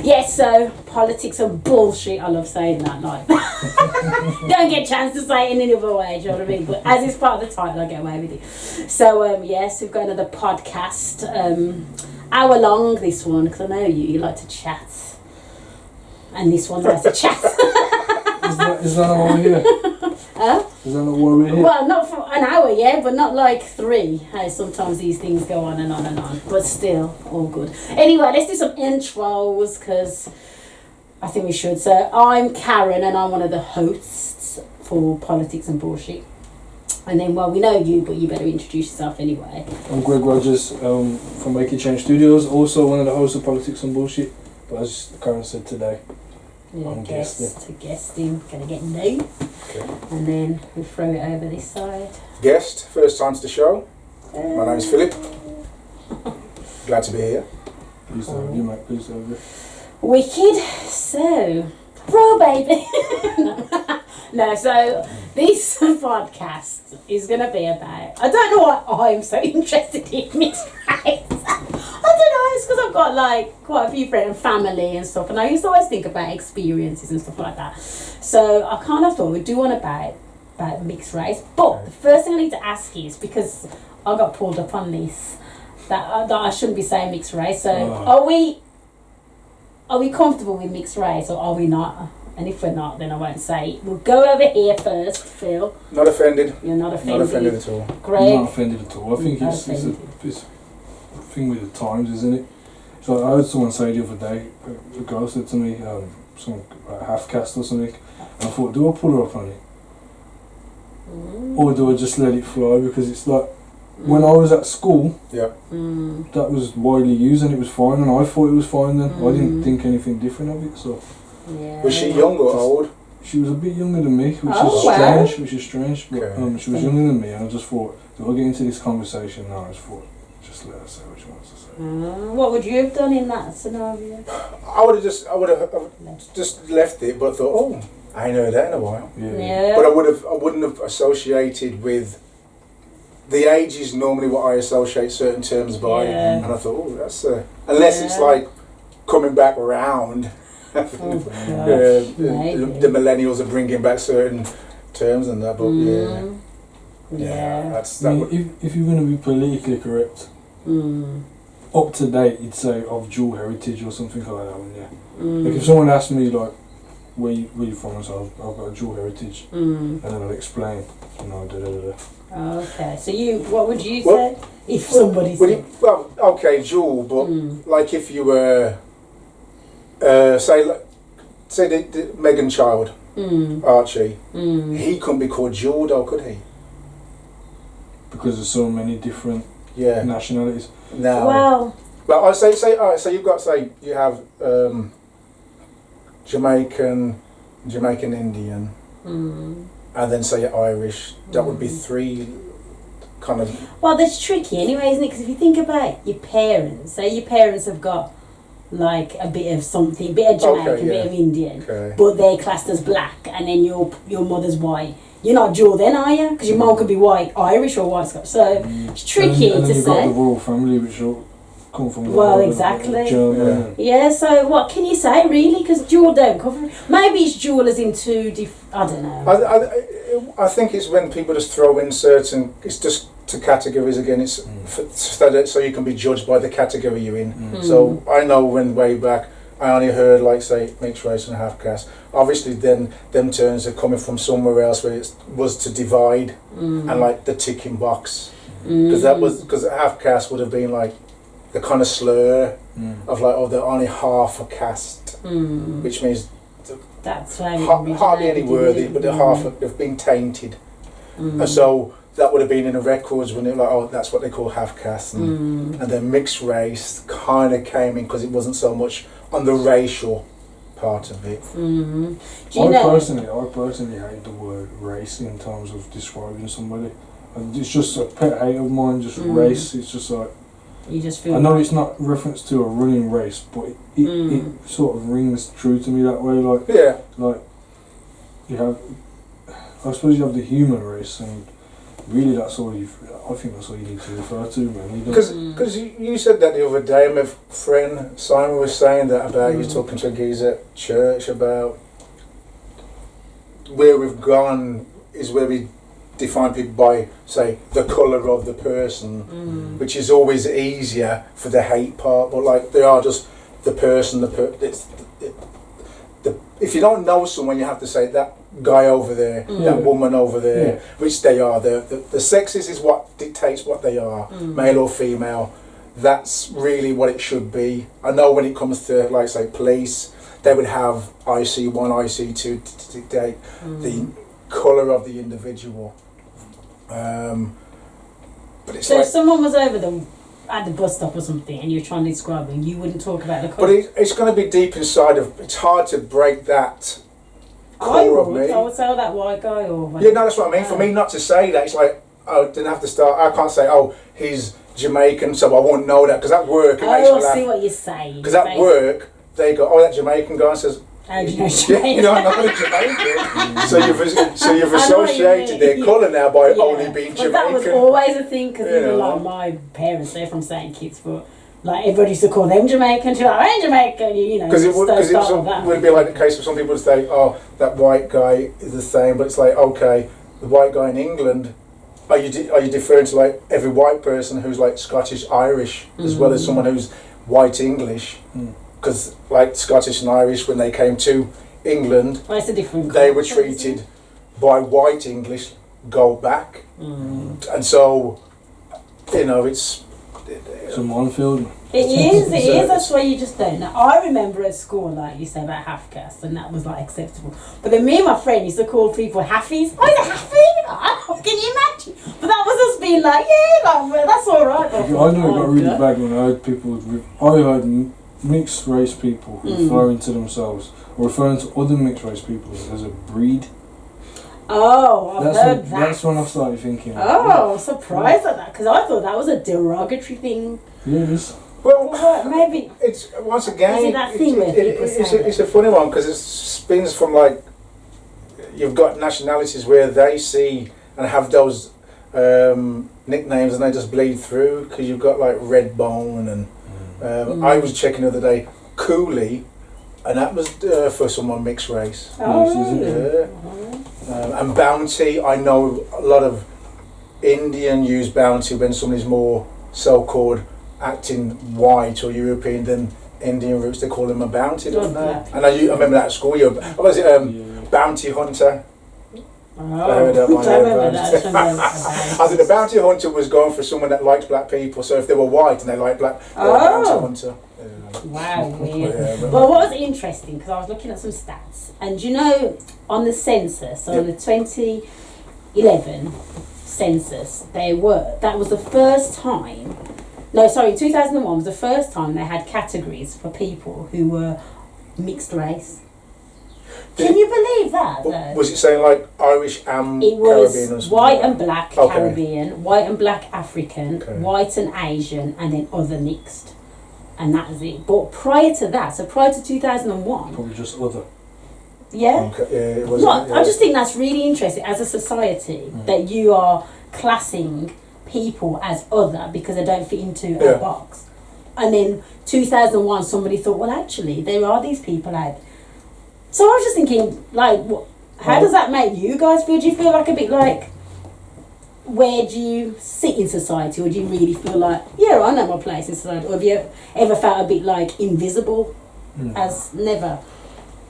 Yes, so politics and bullshit. I love saying that. Like, don't get a chance to say it in any other way. Do you know what I mean? But as it's part of the title, I get away with it. So yes, we've got another podcast. Hour long this one because I know you like to chat, and this one's like to chat. Is that why we're here? Huh? Is that not why we're here? Well, not for an hour, yeah, but not like 3. Hey, sometimes these things go on and on and on, but still, all good. Anyway, let's do some intros, because I think we should. So, I'm Karen, and I'm one of the hosts for Politics and Bullshit. And then, well, we know you, but you better introduce yourself anyway. I'm Greg Rogers from Make It Change Studios, also one of the hosts of Politics and Bullshit. But as Karen said today, Yeah, I'm guesting, gonna get new. Okay. And then we throw it over this side. Guest, first time to the show. My name's Philip. Glad to be here. Please to have you, mate. Please to have you. Wicked. So, raw baby. No, so this podcast is going to be about, I don't know why I'm so interested in mixed race. I don't know, it's because I've got like quite a few friends and family and stuff, and I used to always think about experiences and stuff like that. So I kind of thought we'd do one about mixed race. But the first thing I need to ask is, because I got pulled up on this, that I shouldn't be saying mixed race. So are we comfortable with mixed race, or are we not? And if we're not, then I won't say it. We'll go over here first, Phil. Not offended. You're not offended. Not offended at all. Greg. I'm not offended at all. I think it's a thing with the times, isn't it? So I heard someone say the other day, a girl said to me, something like half caste or something, and I thought, do I pull her up on it? Or do I just let it fly? Because it's like, when I was at school, that was widely used and it was fine, and I thought it was fine then. I didn't think anything different of it, so. Yeah. Was she young or old? She was a bit younger than me, which is strange. But Okay. she was younger than me, and I just thought, do I get into this conversation? No, I just thought, just let her say what she wants to say. What would you have done in that scenario? I would have just left it, but thought, oh, I ain't heard that in a while. Yeah. But I wouldn't have associated with the age is normally what I associate certain terms by, and I thought, oh, that's unless it's like coming back around. The millennials are bringing back certain terms and that, but that's. I mean, if you're going to be politically correct, up to date, you'd say of dual heritage or something like that, wouldn't you? Like if someone asked me like, where you from? I said, I've got a dual heritage, and then I'll explain, Okay, so what would you say if somebody said? Well, okay, dual, but like if you were. Say the Megan child, Archie, he couldn't be called dual though, could he? Because there's so many different nationalities. No. Well, I say, alright. So you've got you have Jamaican Indian, and then say you're Irish. That would be 3 kind of. Well, that's tricky anyway, isn't it? Because if you think about your parents, say your parents have got like a bit of something, bit of Jamaican, bit of Indian, but they're classed as black, and then your mother's white. You're not dual then, are you? Because your mum could be white Irish or white Scottish. So it's tricky and then to you've say. got the royal family, which will come from. Well, exactly. Yeah. So what can you say really? Because dual don't cover. Maybe it's dual as in 2 different. I don't know. I think it's when people just throw in certain. It's just to categories again. It's so you can be judged by the category you're in. So I know when way back I only heard like say mixed race and half caste. Obviously then them terms are coming from somewhere else where it was to divide and like the ticking box because half caste would have been like the kind of slur of like they're only half a caste, which means that's hardly any worthy, but they're half they've been tainted, and so. That would have been in the records when it like that's what they call half caste, and then mixed race kind of came in because it wasn't so much on the racial part of it. I personally hate the word race in terms of describing somebody. And it's just a pet hate of mine. Just race. It's just like you just feel. I know it's not reference to a running race, but it sort of rings true to me that way. Like like you have, I suppose you have the human race and. really I think that's all you need to refer to, man. Because you said that the other day, my friend Simon was saying that about you talking to a geezer at church about where we've gone is where we define people by, say, the colour of the person, which is always easier for the hate part, but like they are just the person, if you don't know someone, you have to say that guy over there, that woman over there, which they are. The sexes is what dictates what they are, male or female. That's really what it should be. I know when it comes to, like, say, police, they would have IC1, IC2 to dictate the colour of the individual. But it's so like, if someone was over them at the bus stop or something and you're trying to describe them, you wouldn't talk about the colour? but it's going to be deep inside of, it's hard to break that I core of would. me. I would say, oh, that white guy or whatever. Yeah, no, that's what I mean. For me not to say that, it's like, I didn't have to start, I can't say, oh, he's Jamaican, so I won't know that, because at work, it makes me I laugh. see what you're saying. Because at work, they go, oh, that Jamaican guy says, How do you know yeah, Jamaican? you know, I'm not Jamaican. so you've I know what you associated their mean. colour now by Yeah. only being But that was Jamaican. always a thing, because You even know. like my parents, they're from St Kitts, but like everybody used to call them Jamaican too. Like, I'm Jamaican, you know. Because it would that. be like the case of some people would say, oh, that white guy is the same, but it's like, okay, the white guy in England, are you deferring to like every white person who's like Scottish Irish as well as someone who's white English? Because like Scottish and Irish, when they came to England, Well, it's a different they were culture, isn't treated by white English go back, and so you know it's a minefield. It is, So it is, that's why you just don't know. I remember at school, like you say about half caste, and that was like acceptable. But then me and my friend used to call people halfies. Oh, he's a haffy? Can you imagine? But that was us being like, yeah, like, well, that's alright. I know it got really bad when I heard people, I heard mixed race people referring to themselves, or referring to other mixed race people as a breed. Oh, I've heard that. That's when I started thinking. Oh, I'm surprised at that, because I thought that was a derogatory thing. Yeah, it is. well, Maybe. it's once again Is it that thing where people say it's a funny one because it spins from like you've got nationalities where they see and have those nicknames and they just bleed through, because you've got like red bone and I was checking the other day coolie, and that was for someone mixed race. Oh, Yeah. And bounty, I know a lot of Indian use bounty when somebody's more so-called acting white or European than Indian roots. They call them a bounty, don't they? And I remember that at school. What was it? Bounty hunter. Oh, I heard that one. I remember that. I think the bounty hunter was going for someone that liked black people. So if they were white and they liked black, they were a bounty hunter. Wow, weird. Yeah, but- Well, what was interesting, because I was looking at some stats, and you know, on the census, on the 2011 census, that was the first time, 2001 was the first time they had categories for people who were mixed race. Can you believe that, though? Was it saying like Irish and It Caribbean or was something? white and black Okay. Caribbean, white and black African, Okay. white and Asian, and then other mixed. And that was it. But prior to that, so prior to 2001, Probably just other. yeah. Okay, yeah, it was. What? Yeah. I just think that's really interesting as a society that you are classing people as other because they don't fit into a box. And then 2001, somebody thought, well, actually, there are these people out. So I was just thinking, like, how does that make you guys feel? Do you feel like a bit like, where do you sit in society, or do you really feel like, yeah, I know my place in society? Or have you ever felt a bit like invisible as never?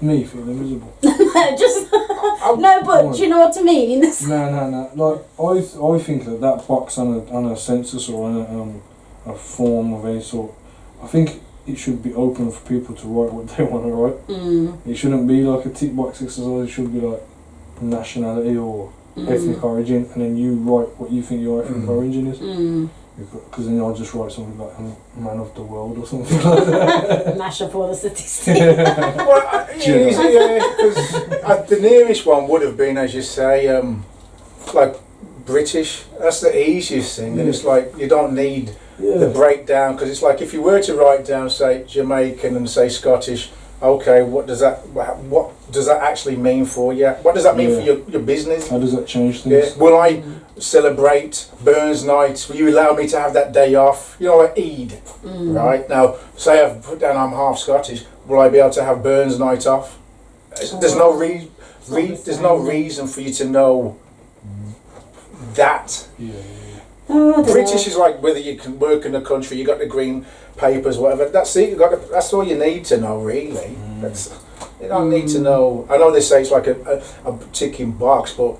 Me feel invisible. Just no, but do you know what I mean? In this, No. Like I think that box on a census or on a form of any sort, I think it should be open for people to write what they want to write. It shouldn't be like a tick box exercise. It should be like nationality or ethnic origin, and then you write what you think your ethnic origin is. Because then I'll just write something like man of the world or something like that. mash up all the statistics. Well, because the nearest one would have been, as you say, like British. That's the easiest thing, and it's like you don't need the breakdown, because it's like if you were to write down, say, Jamaican and say Scottish okay, what does that actually mean for you? What does that mean for your business? How does that change things? Yeah. Will I celebrate Burns Night? Will you allow me to have that day off? You know, like Eid, right? Now, say I've put down I'm half Scottish. Will I be able to have Burns Night off? There's no there's no reason for you to know that. Yeah. British is like whether you can work in the country, you got the green papers, whatever. That's it. That's all you need to know, really. You don't need to know. I know they say it's like a ticking box, but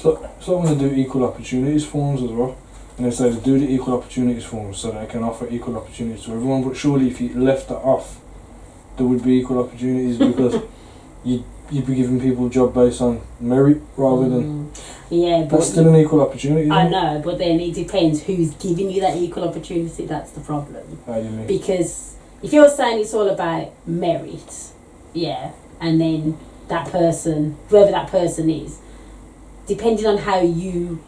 So I'm going to do equal opportunities forms as well, and they say to do the equal opportunities forms so they can offer equal opportunities to everyone. But surely, if you left that off, there would be equal opportunities because you'd be giving people a job based on merit rather than. Yeah, but that's still an equal opportunity. I know, but then it depends who's giving you that equal opportunity. That's the problem. How do you mean? Because if you're saying it's all about merit, and then that person, whoever that person is, depending on how you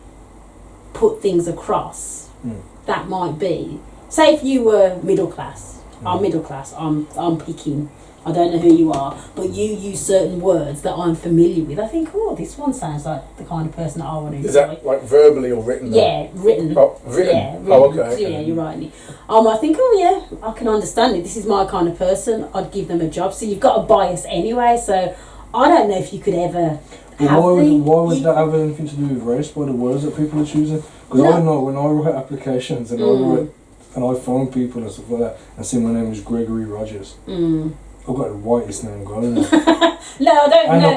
put things across, that might be. Say if you were middle class, I'm middle class. I'm picking. I don't know who you are, but you use certain words that I'm familiar with. I think, oh, this one sounds like the kind of person that I want to employ. Is that like verbally or written? Yeah, written. Oh, written. Yeah, written. Oh, okay. Yeah, you're right. I think, oh yeah, I can understand it. This is my kind of person. I'd give them a job. So you've got a bias anyway. So I don't know if you could ever. Why would that have anything to do with race? By the words that people are choosing? Because I know when I write applications and I phone people and stuff like that, and say my name is Gregory Rogers. I've got the whitest name going. No, I don't and know.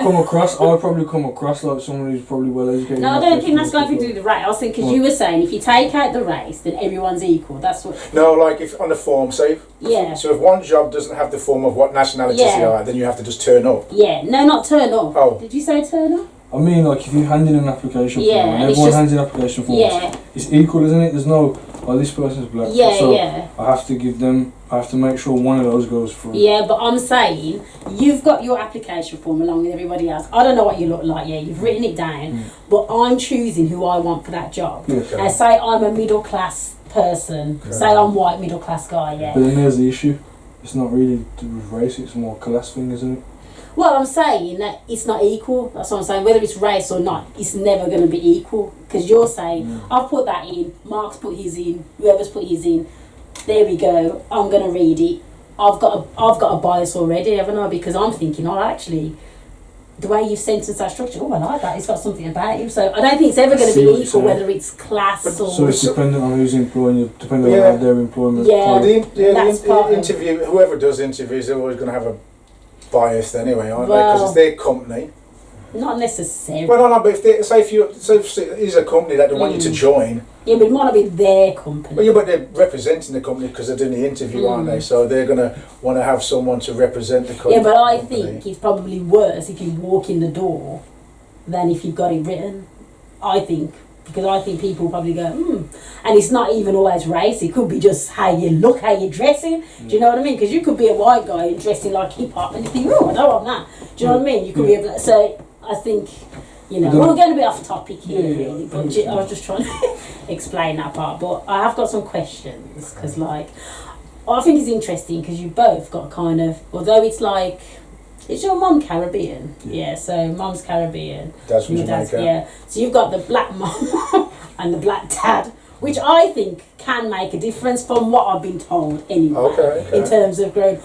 I'll probably come across like someone who's probably well educated. No, I don't think that's going to do with the race. I was thinking, because you were saying if you take out the race, then everyone's equal. That's what. No, like if on the form, say. Yeah. So if one job doesn't have the form of what nationalities they are, then you have to just turn up. Yeah, no, not turn up. Oh. Did you say turn up? I mean, like if you hand in an application form and and everyone hands in application forms, it's equal, isn't it? There's no, this person's black, so I have to give them. I have to make sure one of those goes through. Yeah, but I'm saying you've got your application form along with everybody else. I don't know what you look like. Yeah, you've written it down, but I'm choosing who I want for that job. Okay. And say I'm a middle class person. Okay. Say I'm white middle class guy. Yeah. But then there's the issue. It's not really to do with race. It's more a class thing, isn't it? Well, I'm saying that it's not equal. That's what I'm saying. Whether it's race or not, it's never going to be equal. Because you're saying, I've put that in, Mark's put his in, whoever's put his in. There we go. I'm going to read it. I've got a bias already, haven't I? Because I'm thinking, actually, the way you've sentenced that structure, I like that. It's got something about you. So I don't think it's ever going to be equal, whether it's class or. So it's dependent on who's employing you, depending on how their employment. Yeah, the interview. Whoever does interviews, they're always going to have a bias anyway, aren't they? Because it's their company. Not necessarily. Well, no, but if it's a company that they want you to join. Yeah, but it might not be their company. Well, yeah, but they're representing the company because they're doing the interview, aren't they? So they're going to want to have someone to represent the company. Yeah, but I think it's probably worse if you walk in the door than if you've got it written. I think. Because I think people probably go, and it's not even always race. It could be just how you look, how you're dressing. Do you know what I mean? Because you could be a white guy and dressing like hip hop, and you think, I know I'm not. Do you know what I mean? You could be a so I think, we're going to be off topic here, really. But I was just trying to explain that part. But I have got some questions because, I think it's interesting because you both got kind of, although it's like. Is your mum Caribbean? Yeah, so mum's Caribbean. Dad's from Jamaica. Yeah, so you've got the black mum and the black dad, which I think can make a difference from what I've been told anyway. Okay. In terms of growing.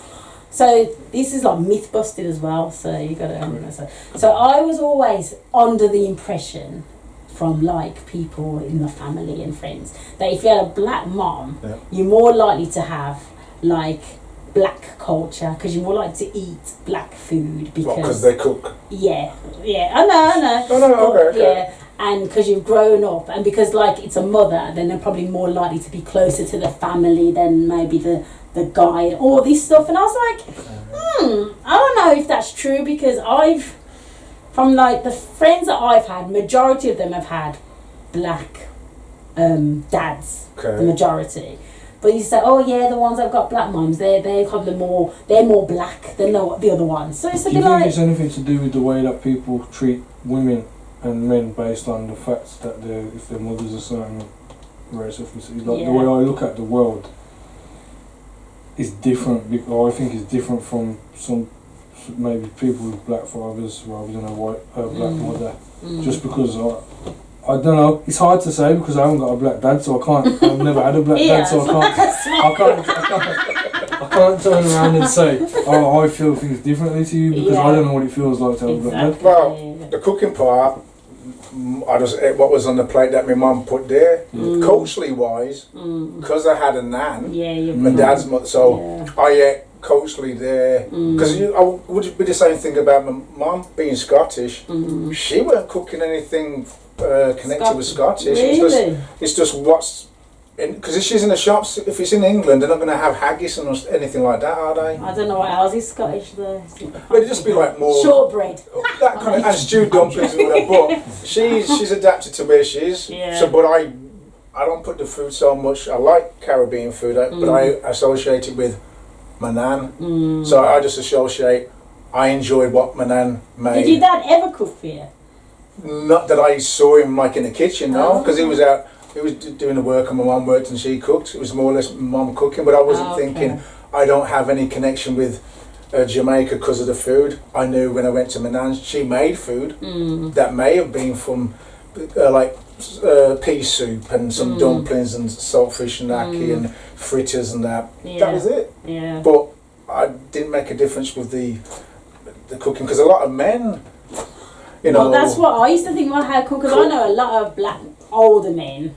So this is like myth busted as well, so you got to So I was always under the impression from people in the family and friends that if you had a black mum, you're more likely to have black culture because you're more likely to eat black food because they cook. Yeah, I know. Okay. Yeah, and because you've grown up, and because it's a mother, then they're probably more likely to be closer to the family than maybe the guy. All this stuff, and I was like, I don't know if that's true because from the friends that I've had, majority of them have had black dads. Okay. The majority. But you say, the ones that've got black mums, they're more black than the other ones. So it's a bit Do you think it's anything to do with the way that people treat women and men based on the fact that if their mother's a certain race ethnicity? The way I look at the world, is different. I think it's different from some maybe people with black fathers rather than a white black mother. Just because I don't know. It's hard to say because I haven't got a black dad, so I can't. I've never had a black dad, so I can't turn around and say, "Oh, I feel things differently to you," because I don't know what it feels like to have a black dad. Well, the cooking part, I just ate what was on the plate that my mum put there. Culturally wise, because I had a nan, my dad's mother, so I ate culturally there. Because I would be the same thing about my mum being Scottish. She weren't cooking anything connected with Scottish. Really? It's just what's because if she's in the shops, if it's in England, they're not going to have haggis and anything like that, are they? I don't know what else is Scottish though. But it'd just be like more shortbread, that kind of, and stewed dumplings and whatever. But she's adapted to where she is. Yeah. So, but I don't put the food so much. I like Caribbean food, but I associate it with my nan. So I just associate. I enjoyed what my nan made. Did your dad ever cook for you? Not that I saw him like in the kitchen, no, because he was out. He was doing the work and my mum worked and she cooked. It was more or less mum cooking, but I wasn't thinking I don't have any connection with Jamaica because of the food. I knew when I went to my nan's, she made food that may have been from pea soup and some dumplings and saltfish and ackee and fritters and that. Yeah. That was it. Yeah. But I didn't make a difference with the cooking because a lot of men, you know. Well, that's what I used to think about how to cook, because I know a lot of black older men.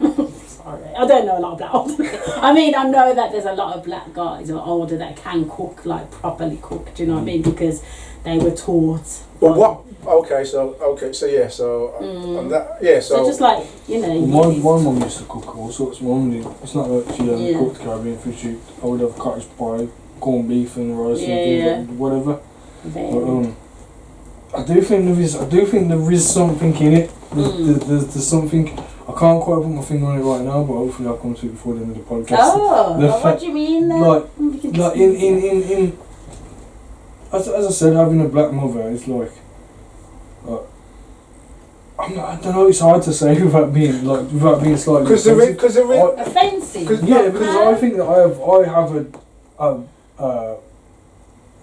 Sorry, I don't know a lot of black older men. I mean, I know that there's a lot of black guys who are older that can cook, like properly cook. Do you know what I mean? Because they were taught. Well, what? Okay, so yeah, so on that, yeah, so just like My mum used to cook all sorts. My mum did. It's not like she cooked Caribbean food. I would have cottage pie, corned beef, and rice and things like whatever. But, I do think there is something in it. There's something. I can't quite put my finger on it right now, but hopefully I'll come to it before the end of the podcast. What do you mean then? Like in as I said, having a black mother is like. I don't know. It's hard to say without being slightly offensive. Offensive. Because I think that I have a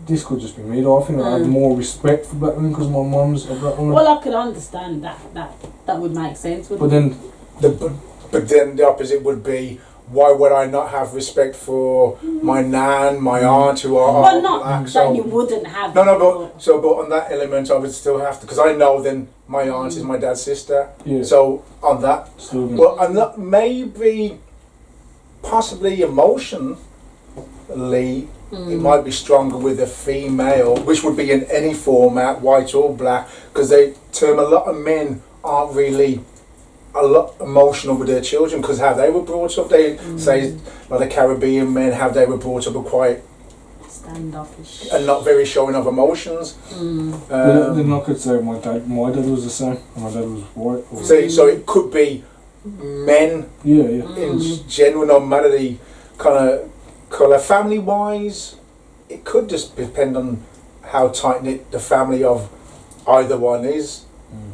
this could just be me though. I think that I have more respect for black women because my mum's a black woman. Well, I can understand that would make sense. But then the opposite would be, why would I not have respect for my nan, my aunt who are well, not black? that So you wouldn't have. but on that element I would still have to, because I know then my aunt is my dad's sister. Yeah. So on that, well, I'm not maybe possibly emotionally. It might be stronger with a female, which would be in any format, white or black, because they term a lot of men aren't really a lot emotional with their children because how they were brought up. They say like the Caribbean men, how they were brought up are quite standoffish and not very showing of emotions. Then I could say my dad was the same. My dad was white. So it could be men in general, no matter the kind of colour. Family wise, it could just depend on how tight knit the family of either one is,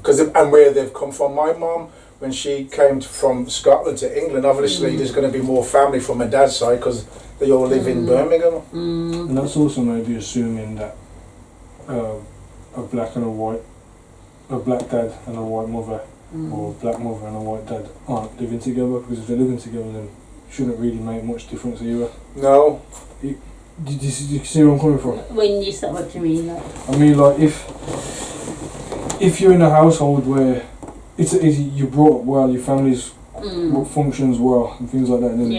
and where they've come from. My mum, when she came from Scotland to England, obviously there's going to be more family from my dad's side because they all live in Birmingham. And that's also maybe assuming that a black dad and a white mother, or a black mother and a white dad aren't living together, because if they're living together then it shouldn't really make much difference either. No. Do you see where I'm coming from? When you said, what do you mean? Like? I mean, like if you're in a household where you're brought up well, your family's functions well, and things like that, then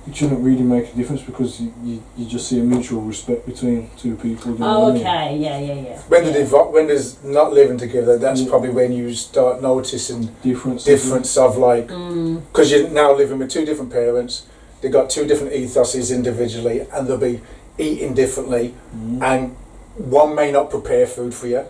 it shouldn't really make a difference because you just see a mutual respect between two people. Okay, yeah. When there's not living together, that's probably when you start noticing difference of like, because you're now living with two different parents, they've got two different ethoses individually, and they'll be eating differently, and one may not prepare food for you,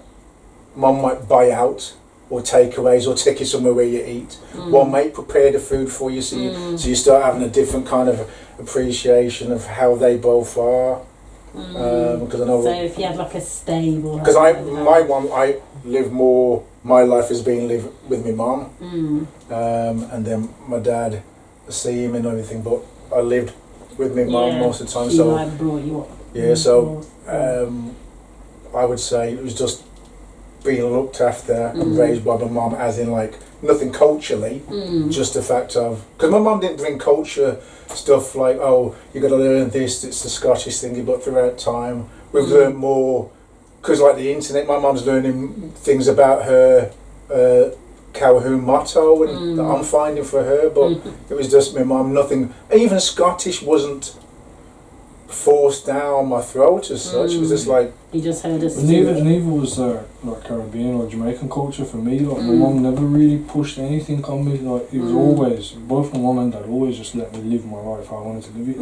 one might buy out or takeaways or take you somewhere where you eat. One may prepare the food for you, so you start having a different kind of appreciation of how they both are. Because I know. So if you have like a stable. Because I live more. My life has been live with my mum, and then my dad, I see him and everything. But I lived with my mum most of the time. She So might have brought you up. yeah, so I would say it was just being looked after and raised by my mum, as in like nothing culturally, just the fact of, because my mum didn't bring culture stuff like, oh, you got to learn this, it's the Scottish thingy, but throughout time we've learned more, because like the internet, my mum's learning things about her Calhoun motto and that I'm finding for her, but it was just my mum, nothing, even Scottish wasn't forced down my throat as such. It was just like, you just heard us. Neither was like Caribbean or Jamaican culture for me. Like my mum never really pushed anything on me. Like it was always, both my mum and dad always just let me live my life how I wanted to live it.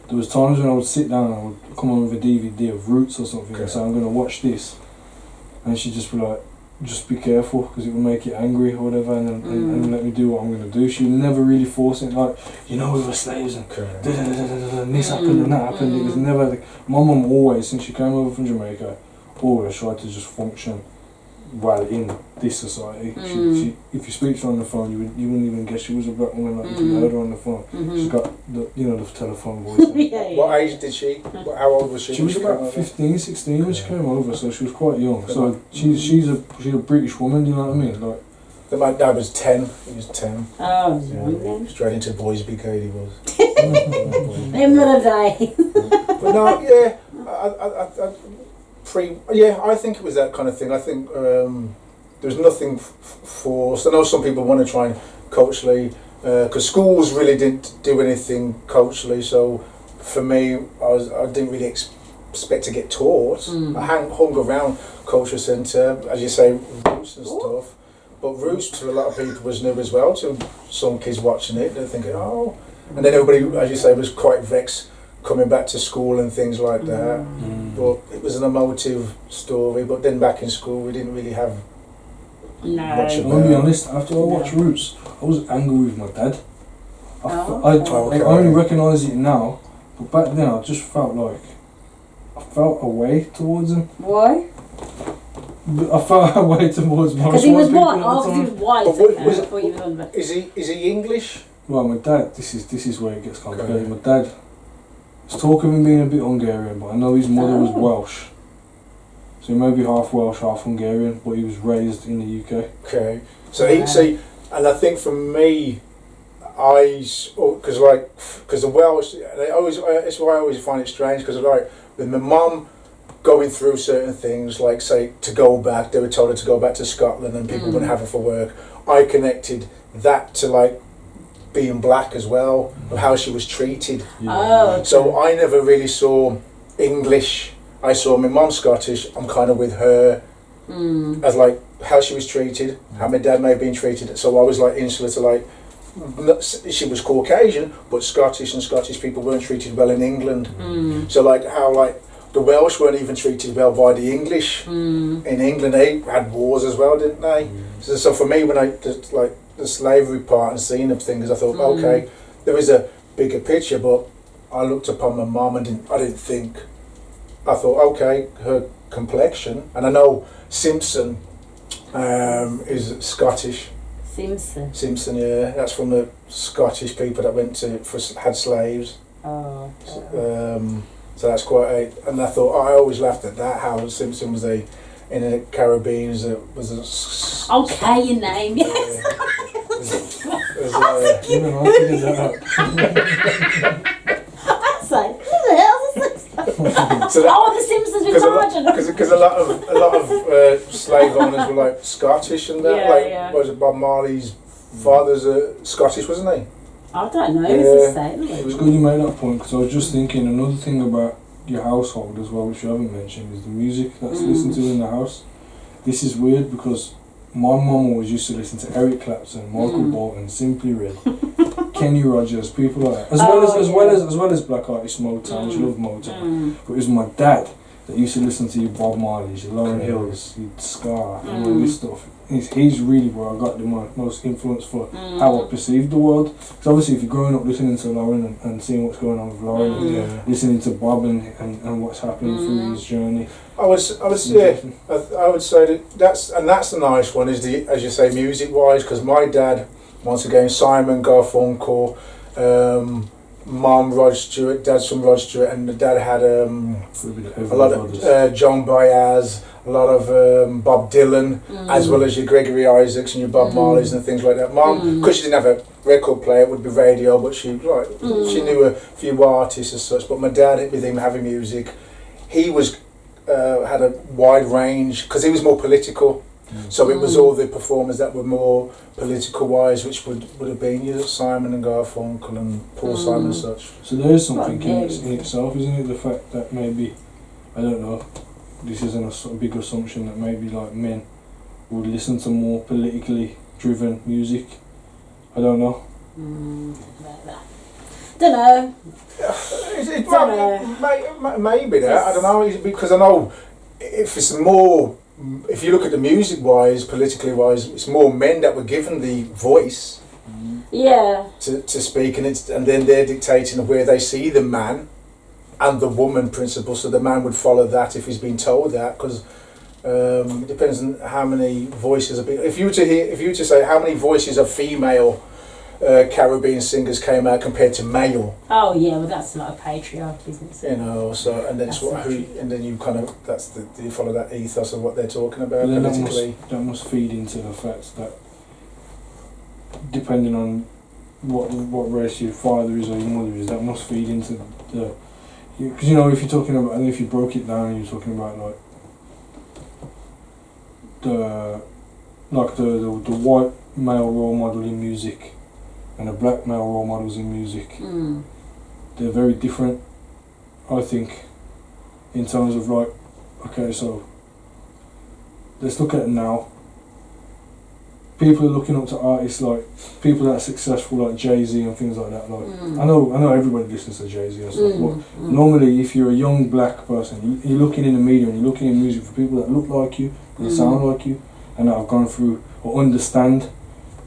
There was times when I would sit down and I would come on with a DVD of Roots or something and say, I'm going to watch this, and she'd just be like, just be careful because it will make you angry or whatever, and let me do what I'm going to do. She would never really force it, like, you know, we were slaves and and this happened and that happened. It was never like, my mum always, since she came over from Jamaica, always tried to just function well in this society. She, if you speak to her on the phone, you wouldn't even guess she was a black woman. Like if you heard her on the phone, she's got the the telephone voice. what age did she? How old was she? She was about 15, 16 when she came over, so she was quite young. So she's a British woman. Do you know what I mean? Like. My dad was 10. He was 10. Oh, yeah. Straight into boys' brigade he was. Them were the days. But no, yeah, I think it was that kind of thing. I think there's nothing forced. I know some people want to try and culturally, because schools really didn't do anything culturally. So for me, I didn't really expect to get taught. I hung around culture centre, as you say, Roots and stuff. But Roots to a lot of people was new as well. To some kids watching it, they're thinking, oh, and then everybody, as you say, was quite vexed coming back to school and things like that. But it was an emotive story. But then back in school, we didn't really have much about. I'll be honest. After I watched Roots, I was angry with my dad. I only recognise it now, but back then I just felt like I felt a way towards him. Why? I felt a way towards my. Because he was white. Because he was white. Is he English? Well, my dad. This is where it gets complicated. Okay. My dad. There's talk of him being a bit Hungarian, but I know his mother was Welsh. So he may be half Welsh, half Hungarian, but he was raised in the UK. Okay. So and I think for me, because the Welsh, it's why I always find it strange, because like with my mum going through certain things, like say to go back, they were told her to go back to Scotland and people wouldn't have her for work. I connected that to like being black as well, of how she was treated. Okay. So I never really saw English. I saw my mum Scottish. I'm kind of with her as like how she was treated, how my dad may have been treated. So I was like insular to like, she was Caucasian, but Scottish and Scottish people weren't treated well in England. So like how like the Welsh weren't even treated well by the English in England. They had wars as well, didn't they? So for me, when I did, like the slavery part and seeing of things, I thought, okay, there is a bigger picture. But I looked upon my mum and I thought, okay, her complexion, and I know Simpson is Scottish. Simpson, yeah, that's from the Scottish people that had slaves. Oh. So that's quite and I thought, I always laughed at that, how Simpson was in the Caribbean, was a okay, your name, yes. Even I figured that out. I'd say, who the hell's the Simpsons? So the Simpsons with Sergeant. Because a lot of slave owners were like Scottish and that. Was it Bob Marley's father's Scottish, wasn't he? I don't know. It's the same. It was good you made that point, because I was just thinking another thing about your household as well, which you haven't mentioned, is the music that's listened to in the house. This is weird because my mum always used to listen to Eric Clapton, Michael Bolton, Simply Red, Kenny Rogers, people like that, as well as black artists, Motown. She loved Motown, but it was my dad that used to listen to your Bob Marley's, your Lauryn Hills, your Scar, and all this stuff. He's really where I got the most influence for how I perceived the world. Because obviously if you're growing up listening to Lauren and seeing what's going on with Lauren and listening to Bob and what's happening through his journey. I would say that's a nice one, is the, as you say, music wise, because my dad, once again, Simon Garfunkel, mum Rod Stewart, dad's from Rod Stewart, and the dad had a lot of John Baez, a lot of Bob Dylan, as well as your Gregory Isaacs and your Bob Marleys and things like that. Mum, because she didn't have a record player, it would be radio, but she knew a few artists and such. But my dad, with him having music, he was had a wide range because he was more political. So it was all the performers that were more political wise, which would have been Simon and Garfunkel and Paul Simon and such. So there is something in itself, isn't it? The fact that maybe, I don't know, this isn't a big assumption that maybe like men would listen to more politically driven music. I don't know. Don't know. Maybe that. I don't know, because I know if it's more. If you look at the music wise, politically wise, it's more men that were given the voice to speak, and then they're dictating where they see the man and the woman principle. So the man would follow that if he's been told that, because it depends on how many voices are being. If you were to say how many voices of female Caribbean singers came out compared to male. Oh yeah, well that's not a patriarchy, isn't it? You know, so and then it's and then you kind of you follow that ethos of what they're talking about politically. That must feed into the fact that depending on what race your father is or your mother is, that must feed into the because if you're talking about, and if you broke it down and you're talking about the white male role model in music and the black male role models in music, they're very different, I think, in terms of okay, so let's look at it now. People are looking up to artists like people that are successful, like Jay-Z and things like that. I know everybody listens to Jay-Z and stuff, but normally if you're a young black person, you're looking in the media and you're looking in music for people that look like you, that sound like you, and that have gone through or understand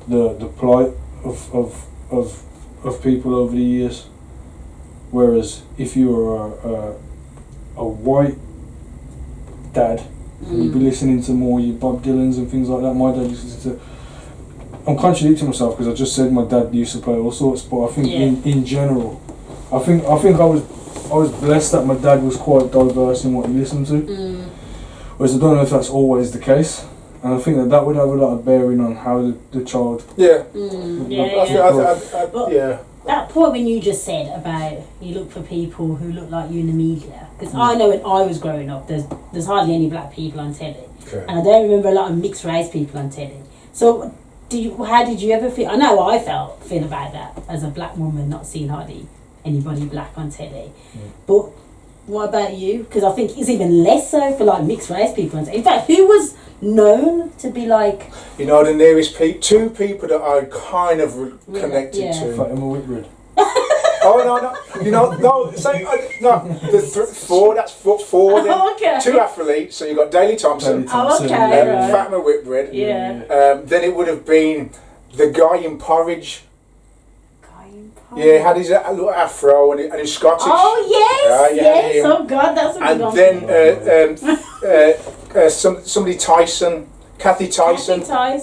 the plight of people over the years. Whereas if you were a white dad, you'd be listening to more your Bob Dylans and things like that. My dad used to. I'm contradicting myself because I just said my dad used to play all sorts, but I think in general, I think I was blessed that my dad was quite diverse in what he listened to. Whereas I don't know if that's always the case. And I think that would have a lot of bearing on how the child. That point when you just said about you look for people who look like you in the media, because I know when I was growing up, there's hardly any black people on telly, and I don't remember a lot of mixed race people on telly. So, how did you ever feel? I know I feel about that as a black woman, not seeing hardly anybody black on telly, but. What about you? Because I think it's even less so for mixed race people. In fact, who was known to be like? The nearest two people that I kind of connected to. Fatima Whitbread. No. So four. That's four. Then okay. Two athletes. So you got Daley Thompson. Right. Fatima Whitbread. Yeah. Then it would have been the guy in Porridge. Yeah, he had his little afro and he's Scottish. Oh yes. Oh God, that's a good one. And then somebody Tyson, Kathy Tyson. Okay.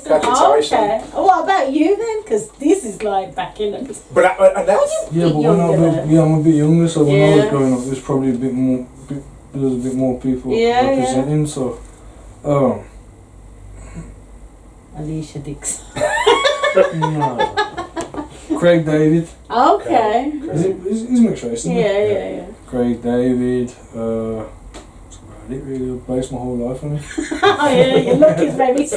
What about you then? Because this is back in the. But I'm a bit younger, so when I was growing up, there's probably a bit more people representing. So, Alicia Dix. No. Craig David. Okay. He's mixed race, isn't he? Yeah. Craig David. That's about it really. I've based my whole life on it. Oh yeah, your look is very.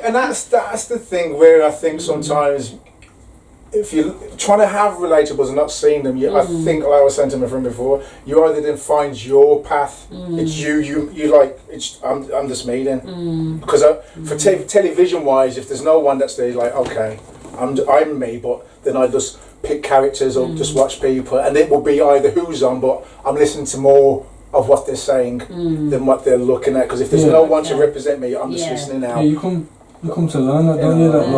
And that's the thing where I think sometimes if you're trying to have relatables and not seeing them, I think, like I was saying to my friend before, you either then find your path. It's you like. I'm just me then. Because for television wise, if there's no one that's there, like okay, I'm me, but then I just pick characters or just watch people, and it will be either who's on, but I'm listening to more of what they're saying than what they're looking at. Because if there's no one to represent me, I'm just listening out. Yeah, you come to learn that, don't you? That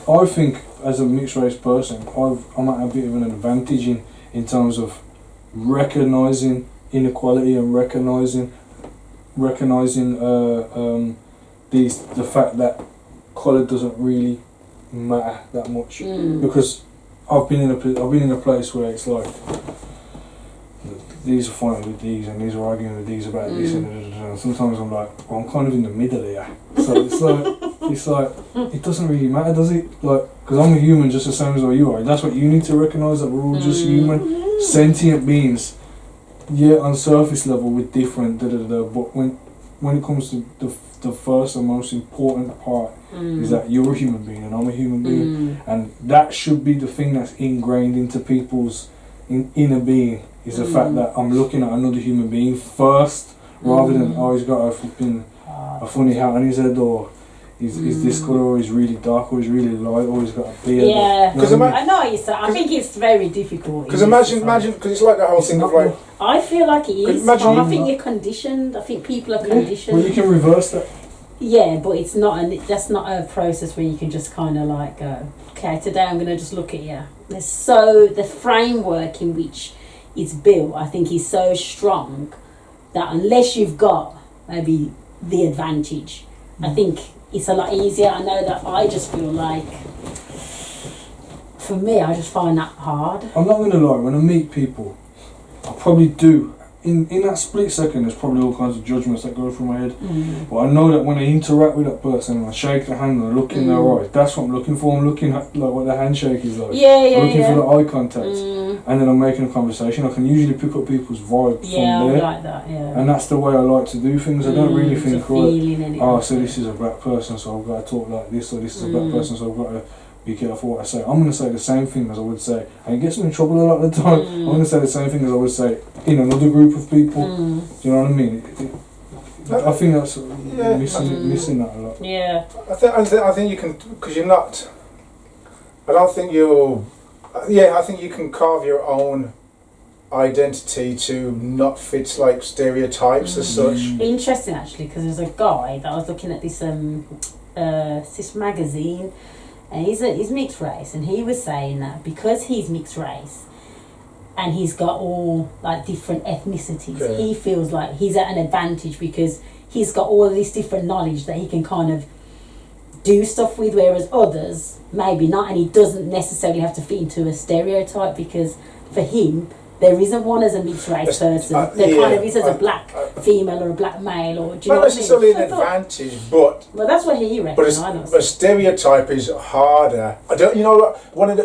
I think as a mixed race person, I'm at a bit of an advantage in terms of recognising inequality and recognising the fact that colour doesn't really matter that much, because I've been in a place where it's like these are fighting with these and these are arguing with these about this and sometimes I'm like, well, I'm kind of in the middle here. So it's like it doesn't really matter, does it? Like, because I'm a human just the same as what you are. That's what you need to recognise, that we're all just human, sentient beings. Yeah, on surface level we're different, but when it comes to the first and most important part is that you're a human being and I'm a human being, and that should be the thing that's ingrained into people's inner being, is the fact that I'm looking at another human being first, rather than, oh, he's got a funny hat on his head, or he's this colour, or he's really dark, or he's really light, or he's got a beard. Yeah, because I know what you're saying. I think it's very difficult. Because imagine, because it's like that whole thing of like. I feel like it is. I think you're conditioned. I think people are conditioned. Well, you can reverse that. Yeah, but it's not. That's not a process where you can just kind of like go, okay, today I'm going to just look at you. The framework in which it's built, I think, is so strong that unless you've got maybe the advantage, I think it's a lot easier. I know that I just feel like, for me, I just find that hard. I'm not going to lie, when I meet people, I probably do. In that split second, there's probably all kinds of judgments that go through my head. But I know that when I interact with that person and I shake their hand and I look in their eyes, that's what I'm looking for. I'm looking at like what the handshake is like. I'm looking for the eye contact. And then I'm making a conversation. I can usually pick up people's vibe from there. I like that, And that's the way I like to do things. I don't really think, right, so this is a black person, so I've got to talk like this, or this is a black person, so I've got to be careful what I say. I'm going to say the same thing as I would say, and it gets me in trouble a lot of the time. I'm going to say the same thing as I would say in another group of people. Do you know what I mean? I think that's missing that a lot. Yeah. I think you can, because you're not. I don't think you'll. I think you can carve your own identity to not fit like stereotypes as such. Interesting, actually, because there's a guy that I was looking at this this magazine. And he's mixed race, and he was saying that because he's mixed race and he's got all like different ethnicities, he feels like he's at an advantage because he's got all this different knowledge that he can kind of do stuff with, whereas others maybe not, and he doesn't necessarily have to fit into a stereotype because for him there isn't one as a mixed race person. There kind of is as a black female or a black male, or do you know not what necessarily I mean? an advantage, but well, that's what he reckons. But a stereotype is harder. I don't. You know,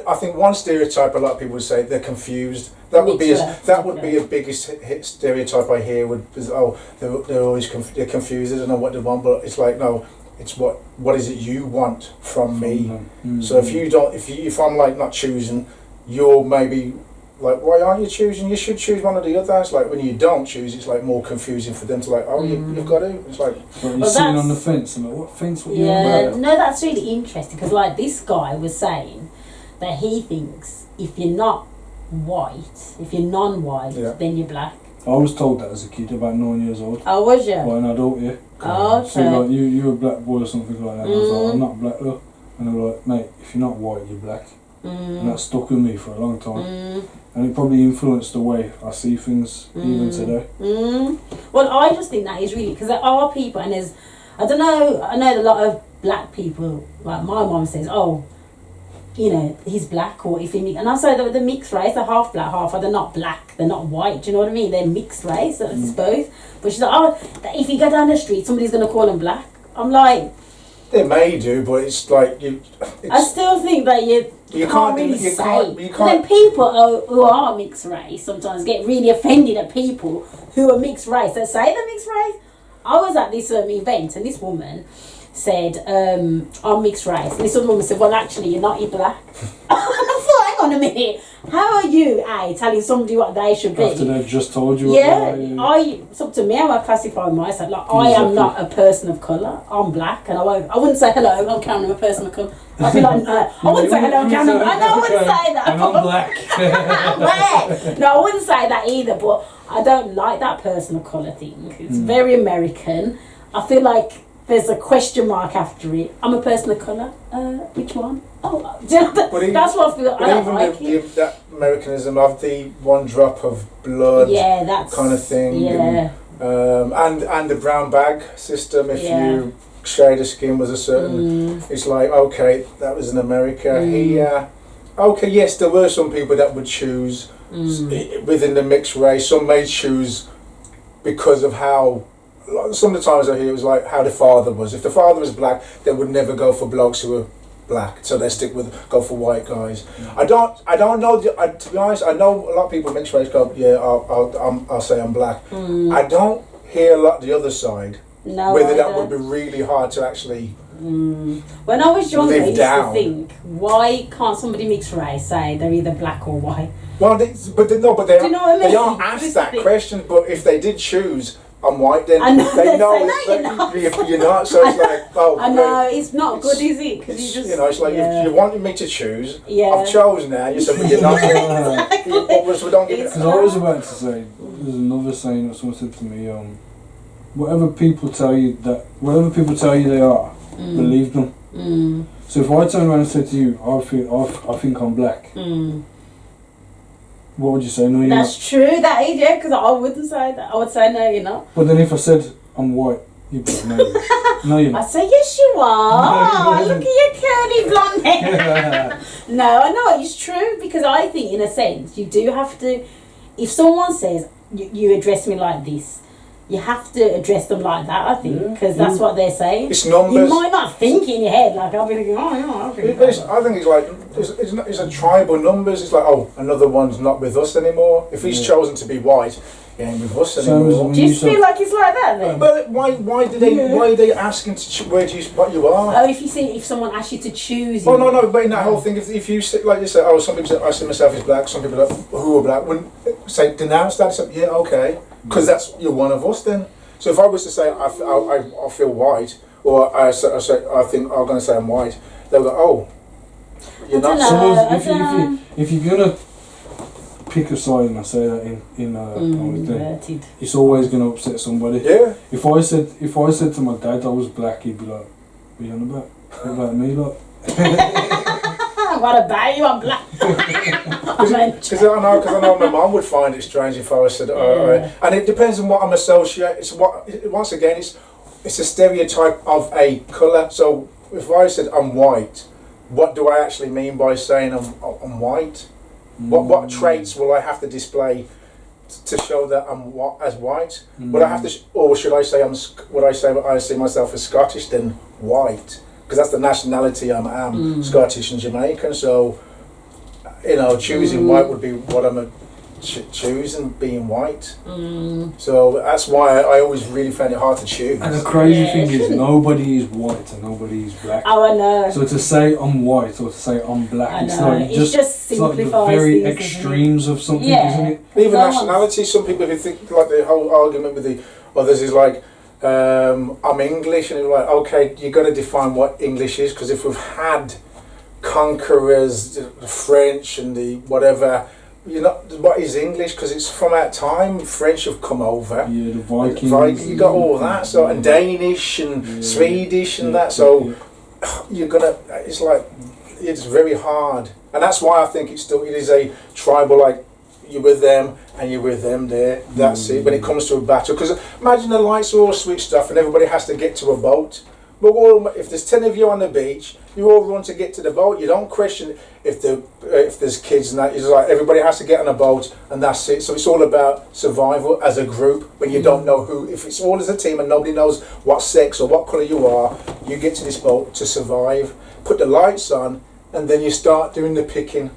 I think one stereotype a lot of people would say they're confused. That would be a biggest hit stereotype I hear is they're always they're confused. They don't know what they want, but it's like no. It's what is it you want from me? So if I'm like not choosing, you're maybe like, why aren't you choosing? You should choose one of the others. Like when you don't choose, it's like more confusing for them to like, you've got to. It's like you're sitting on the fence and like, what fence? What you on about? No, that's really interesting because like this guy was saying that he thinks if you're not white, if you're non-white, then you're black. I was told that as a kid, about 9 years old. Oh, was you? By an adult, yeah. Oh, okay. So like, you're a black boy or something like that. And I was like, I'm not black though. And they were like, mate, if you're not white, you're black. And that stuck with me for a long time. And it probably influenced the way I see things even today. Well, I just think that is really, because there are people, and there's, I don't know, I know a lot of black people, like my mum says, oh, you know, he's black, or if he, and I say the mixed race, they're half black, half, they're not black, they're not white, do you know what I mean? They're mixed race, it's both. But she's like, oh, if you go down the street, somebody's going to call them black. I'm like... They may do, but it's like... I still think that you can't really say. But then people who are mixed race sometimes get really offended at people who are mixed race. They say they're mixed race. I was at this event and this woman said, I'm mixed race. And this other woman said, well, actually, you're not, you're black. I thought, hang on a minute. How are you, telling somebody what they should be? After they've just told you it's up to me how I classify myself. Like, I am not a person of colour. I'm black, and I wouldn't say, hello, I'm Karen, I'm a person of colour. I'd be like, no, I wouldn't say hello, I'm Karen. I wouldn't say that. And I'm black. No, I wouldn't say that either, but I don't like that person of colour thing. It's very American. I feel like there's a question mark after it. I'm a person of colour. Which one? Oh, that's what I feel. I don't like it. That Americanism of the one drop of blood, that's kind of thing. Yeah. And the brown bag system. If you shade of skin was a certain, it's like okay, that was in America. Here, okay, yes, there were some people that would choose within the mixed race. Some may choose because of how. Some of the times I hear it was like how the father was. If the father was black, they would never go for blokes who were black, so they go for white guys. I don't know. To be honest, I know a lot of people mixed race go, yeah, I'll say I'm black. I don't hear a lot the other side. No, whether that would be really hard to actually. When I was younger, I live used down. to think, why can't somebody mixed race say they're either black or white? Well, they Do you know what I mean? they aren't asked that question. But if they did choose, I'm white, then I know, they they know say, no, you're not. So it's like, oh, I know, it's not good, is it? Because it's, you just, it's like if you wanted me to choose, Yeah. I've chosen now. You said, but you're not. We don't give it. Because I was about to say, there's another saying that someone said to me, whatever people tell you they are, believe them. So if I turn around and say to you, I think I'm black, what would you say? No, you're That's not. true, that is, yeah, because I wouldn't say that. I would say, no, you're not. But then if I said I'm white, you'd be like, no, no, you're not. I'd say, yes, you are. No, Look at your curly blonde hair. No, I know, it's true, because I think, in a sense, you do have to, if someone says, you address me like this, you have to address them like that, I think, because that's what they're saying. It's numbers. You might not think in your head, like, I'll be thinking, oh, yeah, I'll think I think it's like it's a tribal numbers. It's like, oh, another one's not with us anymore. If he's chosen to be white, he ain't with us anymore. Do you feel like it's like that then? But why are they asking what you are? Oh, if someone asks you to choose. Oh no, but in that whole thing, if you say, like you say, oh, some people say I see myself as black, some people who are black wouldn't say denounce that. Say, yeah, okay, because you're one of us then. So if I was to say I feel white, or I think I'm going to say I'm white, they'll go, oh, you're not. So if you're gonna pick a side, and I say that in it's always gonna upset somebody. Yeah. If I said to my dad I was black, he'd be like, "What are you on about? What about me, like?" What about you? I'm black. Because I know my mum would find it strange if I was said, and it depends on what I'm associating. Once again, it's a stereotype of a colour. So if I said I'm white, what do I actually mean by saying I'm white? What traits will I have to display to show that I'm as white? Would I have to, or should I say I see myself as Scottish then white? Because that's the nationality I'm Scottish and Jamaican. So choosing white would be what I'm choosing, being white. So that's why I always really found it hard to choose. And the crazy thing is, nobody is white and nobody is black. Oh, I know. So to say I'm white or to say I'm black, it's like just it's like the simplifies very things, extremes of something, Yeah. isn't it? Even nationality, some people who think like the whole argument with the others is like, I'm English, and it's like, okay, you got to define what English is, because if we've had conquerors, the French and the whatever, what is English? Because it's from our time. French have come over. Yeah, the Vikings. You got all that. So and Danish and Swedish and that. So you're gonna. It's like it's very hard, and that's why I think it is a tribal. Like you're with them and you're with them there. That's it. When it comes to a battle, because imagine the lights are all switched off and everybody has to get to a boat. But if there's 10 of you on the beach, you all run to get to the boat. You don't question if there's kids and that. It's like everybody has to get on a boat and that's it. So it's all about survival as a group. When you don't know who, if it's all as a team and nobody knows what sex or what colour you are, you get to this boat to survive. Put the lights on, and then you start doing the picking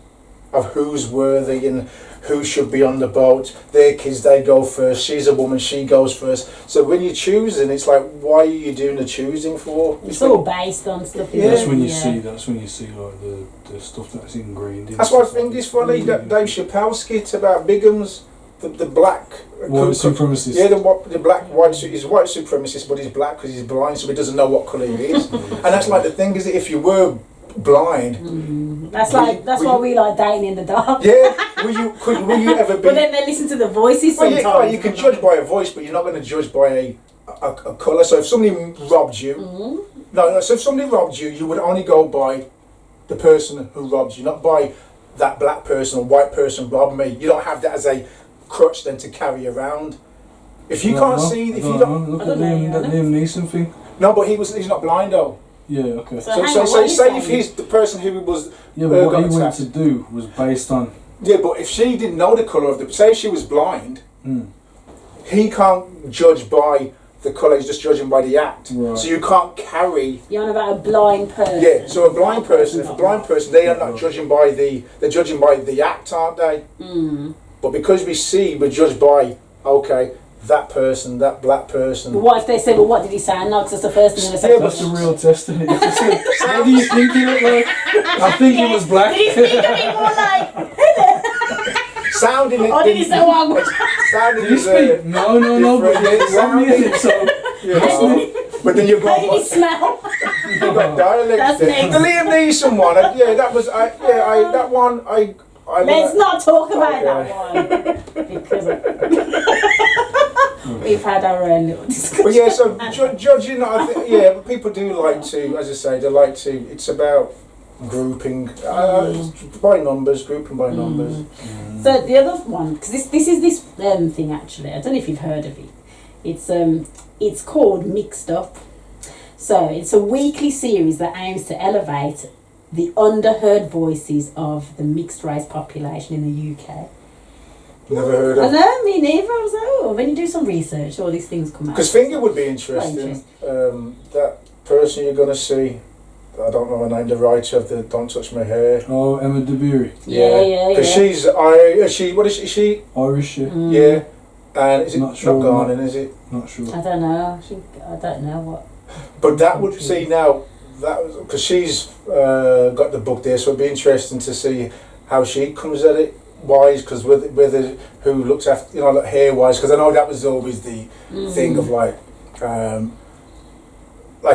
of who's worthy and who should be on the boat. Their kids, they go first. She's a woman, she goes first. So when you're choosing, it's like, why are you doing the choosing for? It's all based on stuff. That's when you see like the stuff that's ingrained in. That's why I think it's funny that Dave Chappelle skit about Bigham's, the black white supremacist. Yeah, the black he's white supremacist, but he's black because he's blind, so he doesn't know what colour he is. And that's like the thing is, if you were blind, that's why we like dating in the dark. Yeah, will you ever be? But then they listen to the voices sometimes. Well, you can judge by a voice, but you're not going to judge by a colour. So if somebody robbed you, so if somebody robbed you, you would only go by the person who robbed you, not by that black person or white person robbed me. You don't have that as a crutch then to carry around. If you can't see, if you don't, look at that Liam Neeson thing. No, but he's not blind though. Yeah, okay. So hang on, what are you say if saying? he's the person who was Yeah, but what got he went attacked. to do was based on. Yeah, but if she didn't know the colour of the, say she was blind, Mm. he can't judge by the colour. He's just judging by the act. Right. So you can't carry. You're on about a blind person. Yeah. So a blind person, if a blind person, they are not judging by the. They're judging by the act, aren't they? Mm. But because we're judged by that person, that black person. But what if they say, well, what did he sound like? 'Cause that's the first thing they say. Yeah, but That's the real test, isn't it? If they said, what do you think he looked like? I think he was black. Did he speak a bit more like? Sounding it. Or did he say one? Sounding Did he is, speak? No, but different. it's wrong, isn't it? So, you know, but then you've How did he got smell? dialect. That's there. next. The Liam Neeson one. That was. That one. Let's not talk about Okay. that one. Because we've had our own little discussion. But yeah, so judging, I think, yeah, but people do like to, as I say, they like to. It's about grouping by numbers, grouping by numbers. So the other one, because this is this thing actually. I don't know if you've heard of it. It's called Mixed Up. So it's a weekly series that aims to elevate the underheard voices of the mixed race population in the UK. Never heard I of. know, me neither. I was like, oh, when you do some research, all these things come out. Because Finger would be interesting. Interesting. That person you're gonna see. I don't know her name. The writer of the "Don't Touch My Hair." oh, Emma DeBerry, Yeah. Because she's what is she? Irish, yeah. Mm. Yeah. And is it Not sure, not Ghanaian? Is it? Not sure. I don't know. I don't know what. But that would see now. That was because she's got the book there, so it'd be interesting to see how she comes at it. Wise, because whether who looks after like hair wise, because I know that was always the thing of like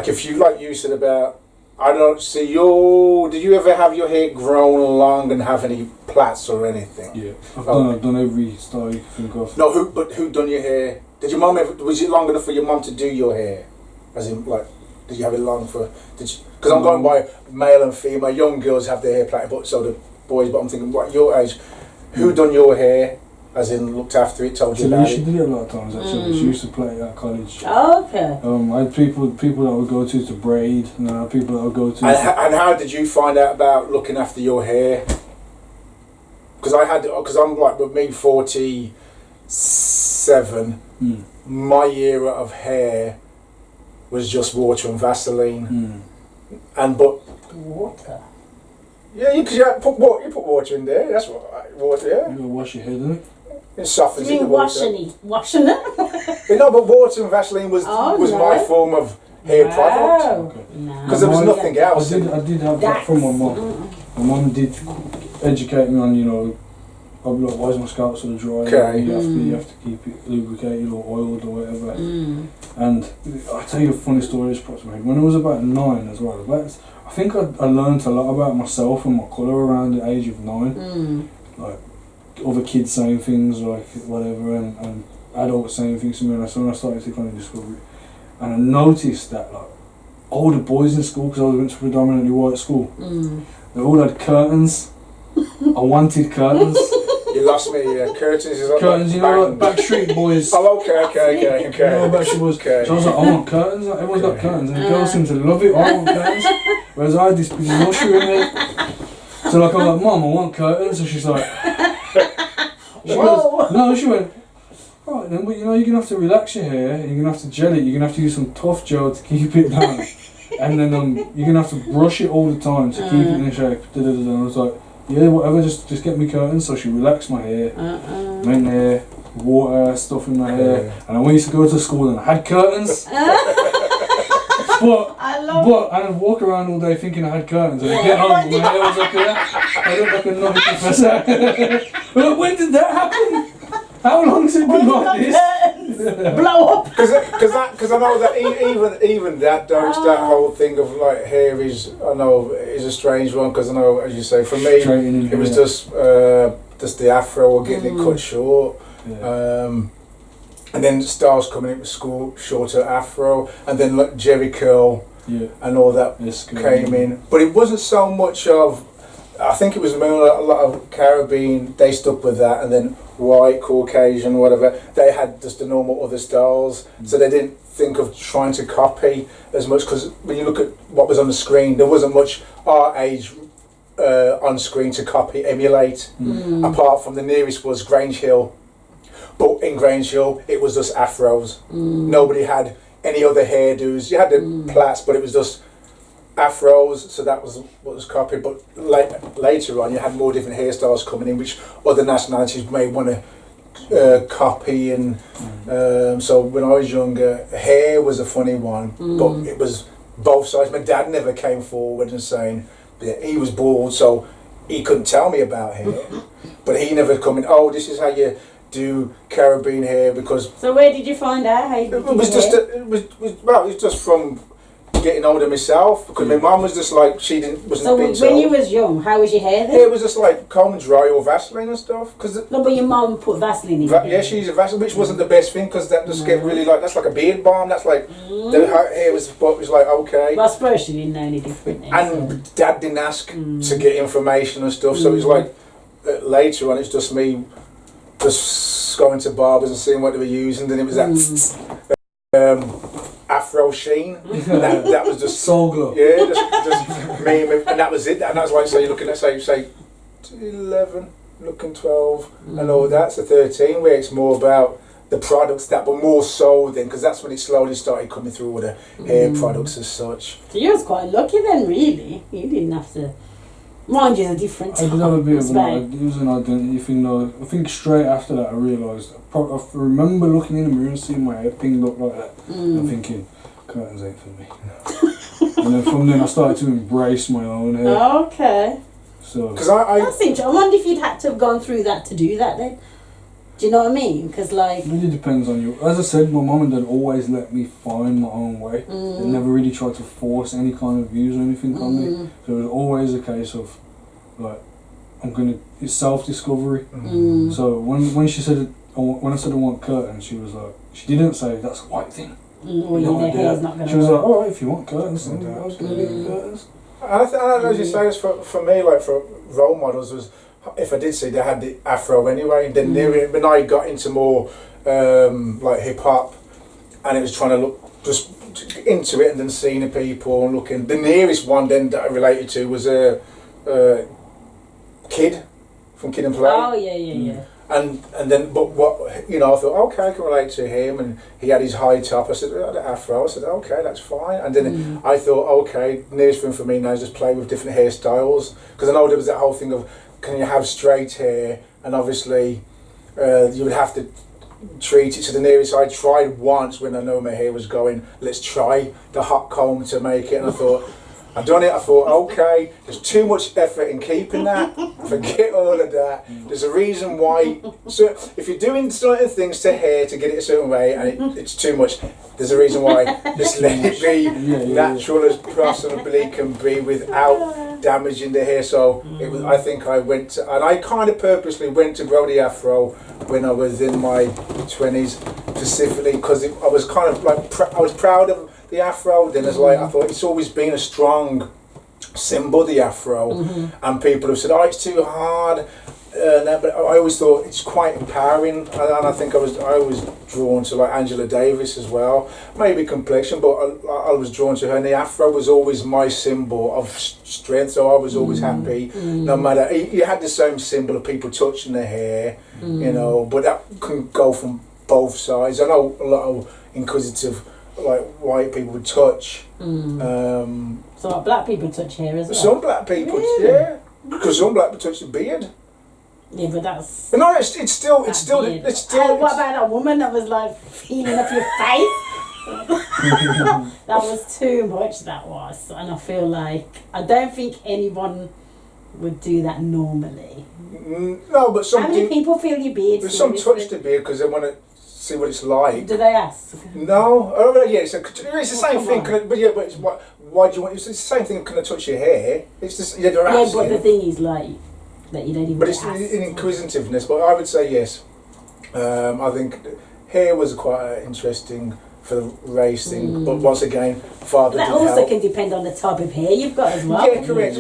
if you like you said about I don't see your. Did you ever have your hair grown long and have any plaits or anything? Yeah, I've done every style you can think of. No, who done your hair? Did your mum ever? Was it long enough for your mum to do your hair? As in, like, did you have it long for? Because I'm going by male and female. Young girls have their hair plaited, but so do boys. But I'm thinking, what your age? Who done your hair? As in, looked after it, told you So about she it. did it a lot of times actually. She used to play it at college. Oh, okay. I had people that would go to braid, and I had people that would go to. And how did you find out about looking after your hair? Because I'm like with me 47. My era of hair was just water and Vaseline, but Water. yeah, you put water in there. That's what water. Yeah, You gotta wash your head, innit? it softens You it. mean The water. washing it? No, but water and Vaseline was Oh, my no. form of hair product. Okay. No. Because there was nothing else. I did have that from my mum. My mum did educate me on, I'd be like, why is my scalp so dry? Okay. You have to keep it lubricated or oiled or whatever. Mm. And I'll tell you a funny story this popped to my head. When I was about 9 as well, I think I learned a lot about myself and my colour around the age of 9. Like other kids saying things like whatever and adults saying things to me, and so when I started to kind of discover it. And I noticed that like older boys in school, because I went to a predominantly white school, they all had curtains. I wanted curtains. You lost me. Curtains is like Curtains, like Backstreet Boys. Oh, okay. Backstreet Boys. Okay. So I was like, I want curtains. Like, everyone's got curtains, and the girls seem to love it. I want curtains. Whereas I had this big musher in there. So like I'm like, Mum, I want curtains. And she's like, she went, right then, but you're gonna have to relax your hair. You're gonna have to gel it. You're gonna have to use some tough gel to keep it down. And then you're gonna have to brush it all the time to keep it in shape. And I was like, yeah, whatever, just get me curtains. So she relaxed my hair, went there, water, stuff in my hair, and I used to go to school and I had curtains. But I'd walk around all day thinking I had curtains, and I'd get home and my hair was like that. I looked like a naughty professor. But when did that happen? How long has it been like this? Blow up. Because I know that even that that whole thing of like hair is a strange one, because I know, as you say, for me it was just the afro or getting it cut short. And then stars coming into school, shorter afro, and then like Jerry curl and all that came in. But it wasn't so much of, I think it was more a lot of Caribbean, they stuck with that, and then white, Caucasian, whatever, they had just the normal other styles. So they didn't think of trying to copy as much, because when you look at what was on the screen, there wasn't much our age on screen to copy, emulate, apart from the nearest was Grange Hill. But in Grange Hill, it was just afros. Nobody had any other hairdos. You had the plaits, but it was just afros, so that was what was copied. But later on, you had more different hairstyles coming in, which other nationalities may want to copy. And so when I was younger, hair was a funny one, but it was both sides. My dad never came forward and saying that he was bald, so he couldn't tell me about hair. But he never come in, oh, this is how you do Caribbean hair, because... So where did you find out how you did it was just it was just from getting older myself, because my mum was just like, she wasn't So when you was young, how was your hair then? It was just like comb and dry or Vaseline and stuff. No, but your mum put Vaseline in Yeah, she used a Vaseline, which wasn't the best thing, because that just get really like, that's like a beard balm, that's like, the hair was like, okay. Well, I suppose she didn't know any different then, And Dad didn't ask to get information and stuff, so it was like, later on, it's just me just going to barbers and seeing what they were using. Then it was that Afro Sheen. that was just Soul Glow. Yeah, just me, and that was it. And that's like, so you're looking at say 11, looking 12, and all that. So 13, where it's more about the products that were more so then, because that's when it slowly started coming through with the hair products as such. So you was quite lucky then, really. You didn't have to. Mind you, it's a different time. I did have a bit of it was an identity thing though. I think straight after that I realised, I remember looking in the mirror and seeing my hair pinged up like that and thinking, curtains ain't for me. And then from then I started to embrace my own hair. Okay. So, because that's interesting. I wonder if you'd had to have gone through that to do that then. Do you know what I mean? Because like... It really depends on you. As I said, my mum and dad always let me find my own way. They never really tried to force any kind of views or anything on me. So it was always a case of, like, it's self-discovery. So when she said, when I said I want curtains, she was like, she didn't say, that's a white thing. Well, your hair's not going to She was like, alright, if you want curtains, then I was going to get curtains. And as you say, for me, like for role models, was if I did see they had the afro anyway, and then when I got into more like hip hop, and it was trying to look just into it, and then seeing the people and looking. The nearest one then that I related to was a Kid from Kid and Play. Oh yeah. And then, but what, I thought, okay, I can relate to him, and he had his high top. I said, the afro. I said, okay, that's fine. And then I thought, okay, nearest thing for me now is just play with different hairstyles, because I know there was that whole thing of, can you have straight hair? And obviously, you would have to treat it to the nearest. I tried once when I know my hair was going, let's try the hot comb to make it, and I thought, I've done it, I thought, okay, there's too much effort in keeping that, forget all of that. There's a reason why, so if you're doing certain things to hair to get it a certain way and it's too much, there's a reason why. Just let it be natural as possibly can be without damaging the hair. So it was, I think I went to, and I kind of purposely went to grow the afro when I was in my 20s, specifically because I was kind of like, I was proud of the afro. Then as like, I thought it's always been a strong symbol, the afro, and people have said, oh, it's too hard, but I always thought it's quite empowering, and I think I was drawn to like Angela Davis as well, maybe complexion, but I was drawn to her, and the afro was always my symbol of strength, so I was always happy, no matter, you had the same symbol of people touching their hair, but that can go from both sides. I know a lot of inquisitive like white people would touch. So like black people touch hair as well? Some black people, yeah. Because some black people touch the beard. Yeah, but that's... But no, it's still... And what about that woman that was like feeling up your face? That was too much, that was. And I feel like, I don't think anyone would do that normally. No, but some... How many people feel your beard? But some touch the beard because they want to see what it's like. Do they ask? No, yeah, it's the same thing. But it's why do you want? It's the same thing. Can I touch your hair? It's just they're asking. But the thing is, like, that you don't even. But it's an inquisitiveness. But I would say yes. I think hair was quite interesting for the race thing. But once again, father. That also can depend on the type of hair you've got as well. Yeah, correct.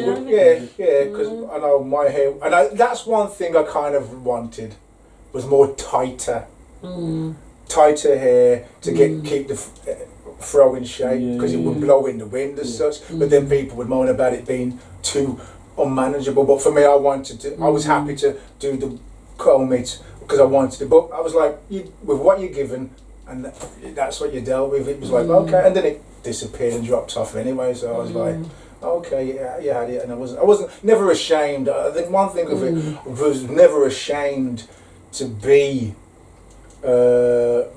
Yeah, because I know my hair, and that's one thing I kind of wanted. was more tighter hair to keep the fro in shape because it would blow in the wind as such. But then people would moan about it being too unmanageable. But for me, I was happy to do the comb it because I wanted it. But I was like, with what you're given, and that's what you dealt with. It was like okay, and then it disappeared and dropped off anyway. So I was like, okay, yeah, and I wasn't never ashamed. I think one thing of it was never ashamed to be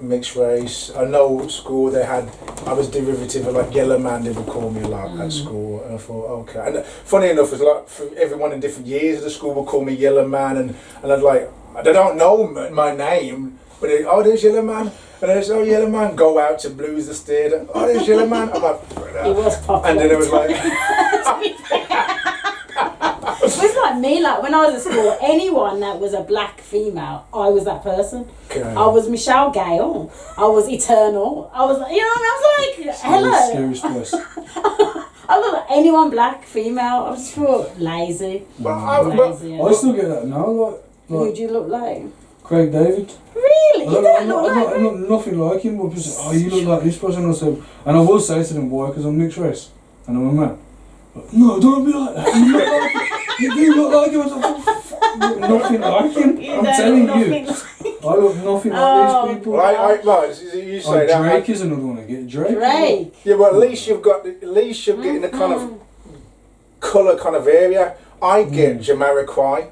mixed race. I know at school I was derivative of like yellow man, they would call me a lot at school, and I thought okay. And funny enough, it's like for everyone in different years of the school would call me yellow man, and I'd like they don't know my name, but there's yellow man. And they say, oh, yellow man, go out to Blues the Theatre. Oh, there's yellow man. I'm like, it was popular. and then it was like, it was like me, like when I was at school, anyone that was a black female, I was that person. okay. I was Michelle Gale. I was Eternal. I was like, you know, and I was like, hello. Scariest place. I was like, anyone black, female, I just felt lazy. Lazy. I still get that now. Who do you look like? Craig David. Really? You don't look like I'm not nothing like him. But just, oh, you look like this person. And I will say to them, why? Because I'm mixed race and I'm a man. But, no, don't be like that. You look like him. You do look like him. I was like, look nothing like him. I'm telling you. I look nothing like these people. You say that. Drake is another one. I get Drake. Yeah, but at least you're getting the kind of colour kind of area. I get Jamiroquai,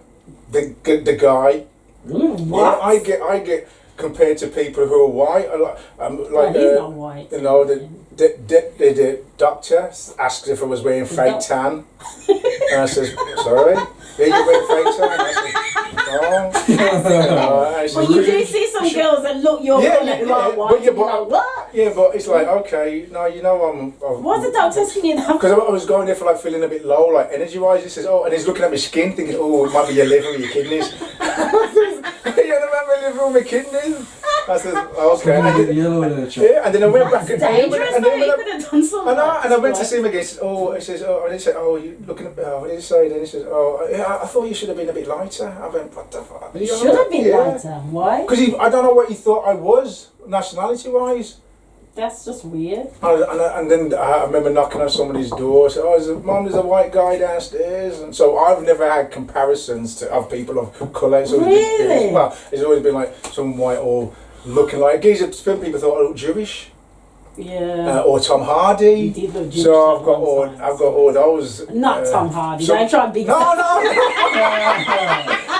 the guy. Really? What? Yeah, I get compared to people who are white. He's not white. You know, the doctor asked if I was wearing fake tan, and I says, sorry, yeah, you wear fake tan. And I says, Well, you do see some girls that look your colour who are white. What? Yeah, but it's like okay, no, you know I'm. Why's the doctor asking you that? Because I was going there for like feeling a bit low, like energy wise. He says, oh, and he's looking at my skin, thinking, oh, it might be your liver or your kidneys. Yeah, the man my liver or my kidneys. I said, okay. And then I went back and dangerous. You could have done something. And I went to see him again. He says, and he said, oh, you looking at, what did he say? Then he says, oh, yeah, I thought you should have been a bit lighter. I went, what the fuck? You should have been lighter. Why? Because I don't know what he thought I was, nationality wise. That's just weird. And then I remember knocking on somebody's door. I said, oh, Mum, there's a white guy downstairs. And so I've never had comparisons of people of colour. So really? It's always been like some white or looking like geezer. Some people thought I looked Jewish. Yeah. Or Tom Hardy. You did look Jewish. So I've got all those. Not Tom Hardy. Don't try and be. No.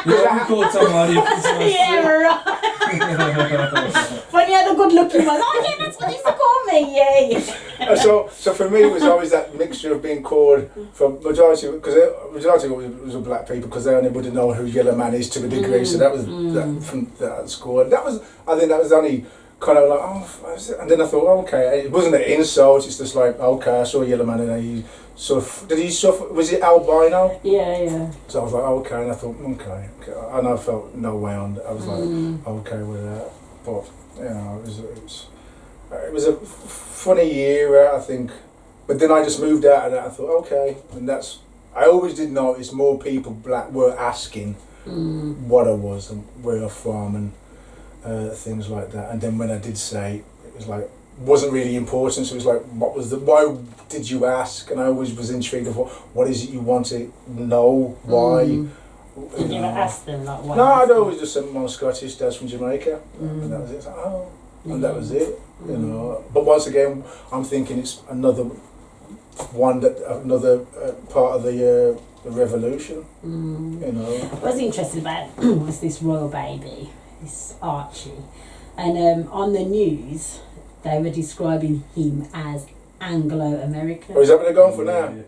You call Tom Hardy. Yeah, right. Funny how the good looking one. Oh yeah, that's what they used to call me. Yeah. So for me it was always that mixture of being called from majority because majority was all black people because they only would have known who Yellow Man is to a degree. So that was that from that school. And I think that was only kind of like and then I thought okay, it wasn't an insult. It's just like okay, I saw Yellow Man and he sort of did he suffer? Was it albino? Yeah. So I was like okay, and I thought okay, and I felt no way on it. I was like okay with that, but you know it was a funny year I think, but then I just moved out of that. I thought okay, and I always did notice more people black were asking what I was and where I'm from and things like that. And then when I did say, it was like wasn't really important. So it was like, why did you ask? And I always was intrigued of what is it you want to know? Why? You never asked them like why? No, I'd always just said I'm Scottish. Dad's from Jamaica, and that was it. So, and that was it. You know. But once again, I'm thinking it's another part of the revolution. You know. What I was interested about was this royal baby, this Archie, and on the news they were describing him as Anglo-American. Oh, is that what they're going for now? No,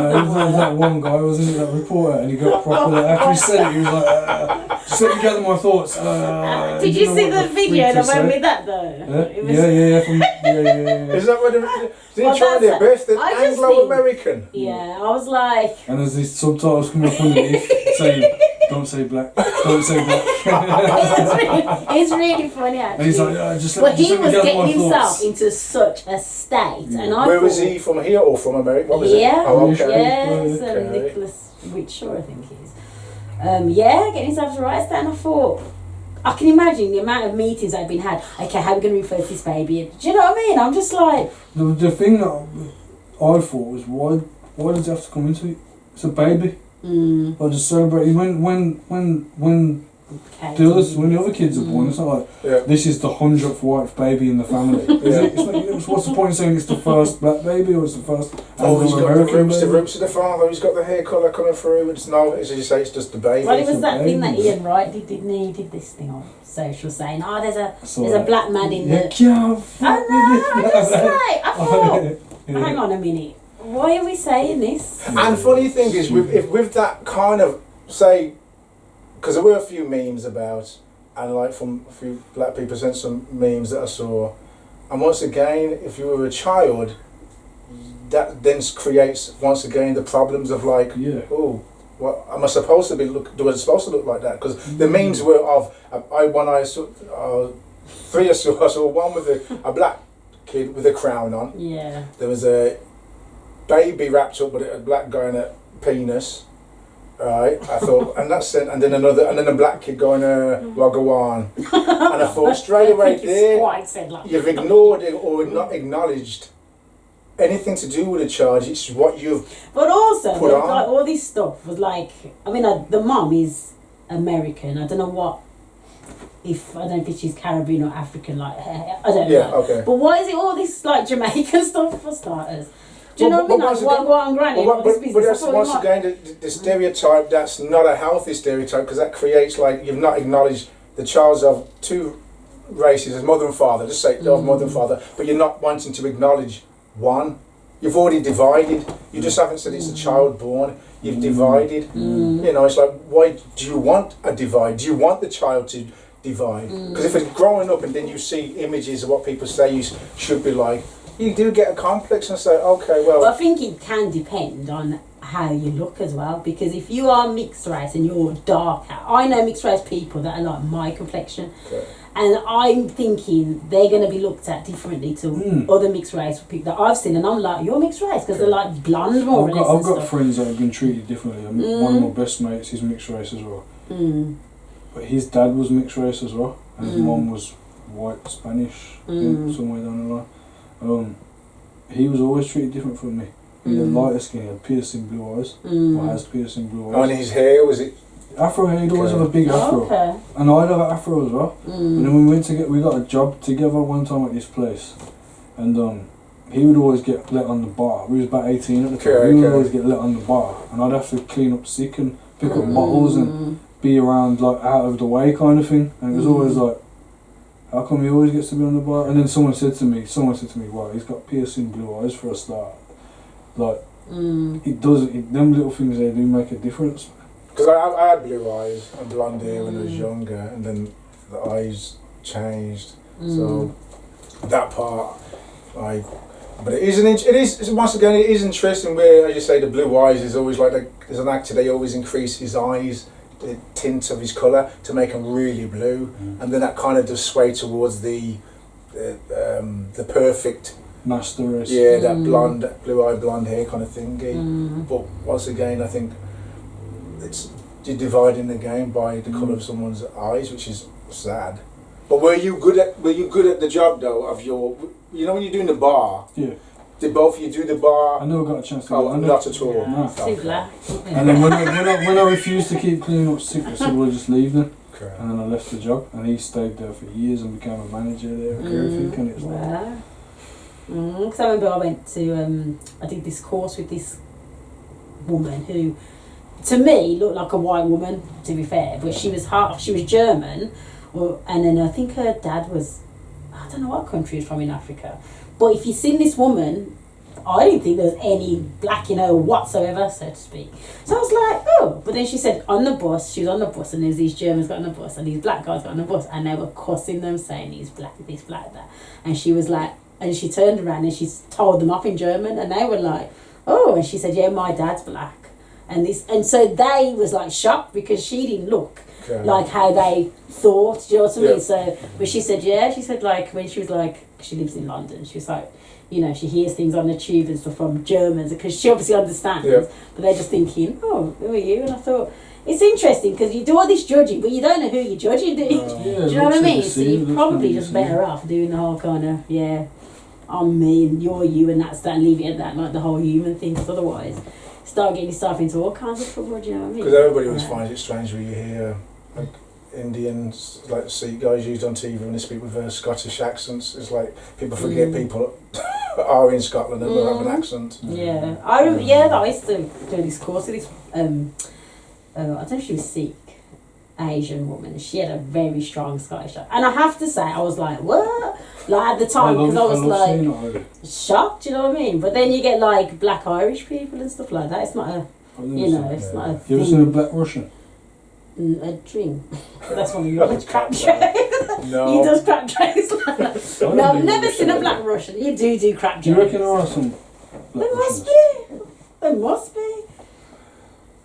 it was that one guy, wasn't it, that reporter, and he got proper, after he said it, he was like, just let me gather my thoughts. Did you see the video that went with that though? Yeah. Is that what they're trying their best? Anglo-American? Yeah, I was like... And there's these subtitles coming up underneath saying, don't say black, don't say black. it's really funny actually. And he's like, just let he me was gather getting my himself thoughts. into such a state. And Where was he, from here or from America? What was it? Oh, okay. Yes, Nicholas Witshaw, I think he is. Getting himself to the right stand. I thought, I can imagine the amount of meetings that have been had. Okay, how are we going to refer to this baby? Do you know what I mean? I'm just like... The thing that I thought was, why does it have to come into it? It's a baby. I just celebrate when the other kids are born. It's not like this is the 100th white baby in the family. It's what's the point of saying it's the first black baby or it's the first? Oh, he's got the roots of the father. He's got the hair colour coming through. It's no, as you say, it's just the baby. Well, it was that thing that Ian Wright did, didn't he? He did this thing on social saying, there's a black man in the... I thought, hang on a minute. Why are we saying this? And funny thing is, with that kind of, say, because there were a few memes about, and like from a few black people sent some memes that I saw, and once again, if you were a child, that then creates once again the problems of like, oh, what am I supposed to be do I supposed to look like that? Because the memes were of I saw one with a black kid with a crown on. Yeah. There was a baby wrapped up with a black guy in a penis. Right, I thought, and then a black kid going, Wagwan. And I thought straight away there, you've ignored it or not acknowledged anything to do with the charge. It's what you've But also, put on. like, all this stuff was like, I mean, the mum is American. I don't know if she's Caribbean or African, like, I don't know. Okay. But why is it all this, like, Jamaican stuff for starters? Do you know what I mean? Like, Wagwan Granny, all this business. But that's once again the stereotype, that's not a healthy stereotype, because that creates, like, you've not acknowledged the child's of two races, as mother and father, just say of mother and father, but you're not wanting to acknowledge one. You've already divided. You just haven't said it's a child born. You've divided. You know, it's like, why do you want a divide? Do you want the child to divide? Because if it's growing up and then you see images of what people say you should be like, you do get a complex and say, okay, well... I think it can depend on how you look as well, because if you are mixed race and you're darker, I know mixed race people that are like my complexion, and I'm thinking they're going to be looked at differently to other mixed race people that I've seen, and I'm like, you're mixed race, because they're like blonde more or less. I've got friends that have been treated differently. One of my best mates is mixed race as well. But his dad was mixed race as well, and his mum was white Spanish, somewhere down the line. He was always treated different from me. He had lighter skin, he had piercing blue eyes, or has piercing blue eyes. And his hair, was it? Afro hair, he'd always have a big afro. And I'd have an afro as well. And then we got a job together one time at this place. And he would always get let on the bar. We was about 18 at the time. He would always get let on the bar. And I'd have to clean up sick and pick up bottles and be around, like, out of the way kind of thing. And it was always like, how come he always gets to be on the bar? And then someone said to me, well, he's got piercing blue eyes for a start. Like, it does, them little things there do make a difference. Because I had blue eyes and blonde hair when I was younger, and then the eyes changed. So that part, like, but it is once again, it is interesting where, as you say, the blue eyes is always like, as an actor, they always increase his eyes, the tint of his colour to make him really blue, and then that kind of does sway towards the perfect master race. Yeah, that blonde, blue-eyed, blonde hair kind of thingy. But once again, I think you're dividing the game by the colour of someone's eyes, which is sad. But were you good at the job though? Of your, you know, when you're doing the bar. Yeah. Did both of you do the bar? I never got a chance to. Oh, not at all. No. Too black. And then when I refused to keep cleaning up sick, I said, "We'll just leave then." Okay. And then I left the job, and he stayed there for years and became a manager there. And it's like. Because I remember I went to I did this course with this woman who, to me, looked like a white woman. To be fair, but she was German, and then I think her dad was, I don't know what country he was from in Africa. But if you've seen this woman, I didn't think there was any black in her whatsoever, so to speak. So I was like, oh. But then she said she was on the bus, and there was these Germans got on the bus, and these black guys got on the bus, and they were cussing them, saying he's black, this, black, that. And she was like, and she turned around and she told them off in German, and they were like, oh. And she said, yeah, my dad's black. And so they was like shocked because she didn't look like how they thought, do you know what I mean? So, but she said like, when she was like, she lives in London, she was like, you know, she hears things on the tube and stuff from Germans, because she obviously understands, but they're just thinking, oh, who are you? And I thought, it's interesting because you do all this judging, but you don't know who you're judging, do you? Yeah, Do you know what I mean? So you're probably just deceived. better off doing the whole kind of, I'm me and you're you and that's that, and leave it at that, like the whole human thing, because otherwise start getting yourself into all kinds of trouble, do you know what I mean? Because everybody always finds it strange when you hear like Indians, like Sikh guys used on TV when they speak with Scottish accents. It's like people forget people are in Scotland and will have an accent. Yeah, I used to do this course with this. I don't know if she was Sikh, Asian woman. She had a very strong Scottish accent, and I have to say, I was like, what? Like at the time, because I was like shocked. You know what I mean? But then you get like Black Irish people and stuff like that. It's not a, it's not a. You ever seen a Black Russian? A drink. That's one of your crap jokes. No. He does crap jokes like that. No, I've never seen a Black Russian. You do crap jokes. Do you reckon there are some Black There Russians? must be. There must be.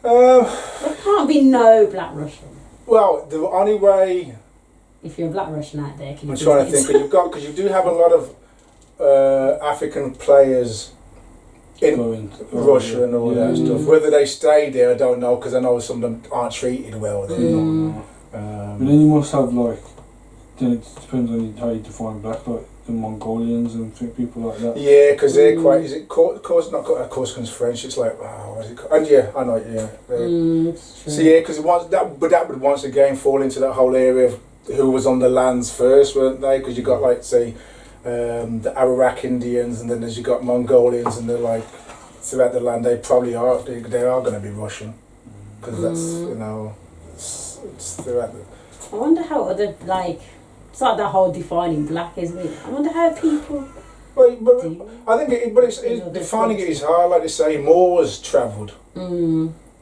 There can't be no Black Russian. Well, the only way If you're a Black Russian out there, can you I'm trying to think, because you do have a lot of African players in Russia and all that stuff. Whether they stay there, I don't know, because I know some of them aren't treated well there. But then you must have like, then it depends on how you define black, like the Mongolians and people like that. Yeah, because they're quite. Is it Corsican's French? It's like what is it called? And yeah, I know. Yeah. So yeah, because that would once again fall into that whole area of who was on the lands first, weren't they? Because you got like say the Arawak Indians, and then as you got Mongolians, and they're like throughout the land they probably are going to be Russian, because that's it's throughout the. I wonder how other it's like that whole defining black, isn't it? I wonder how people. But I think it's defining it is hard. Like they say, Moors travelled.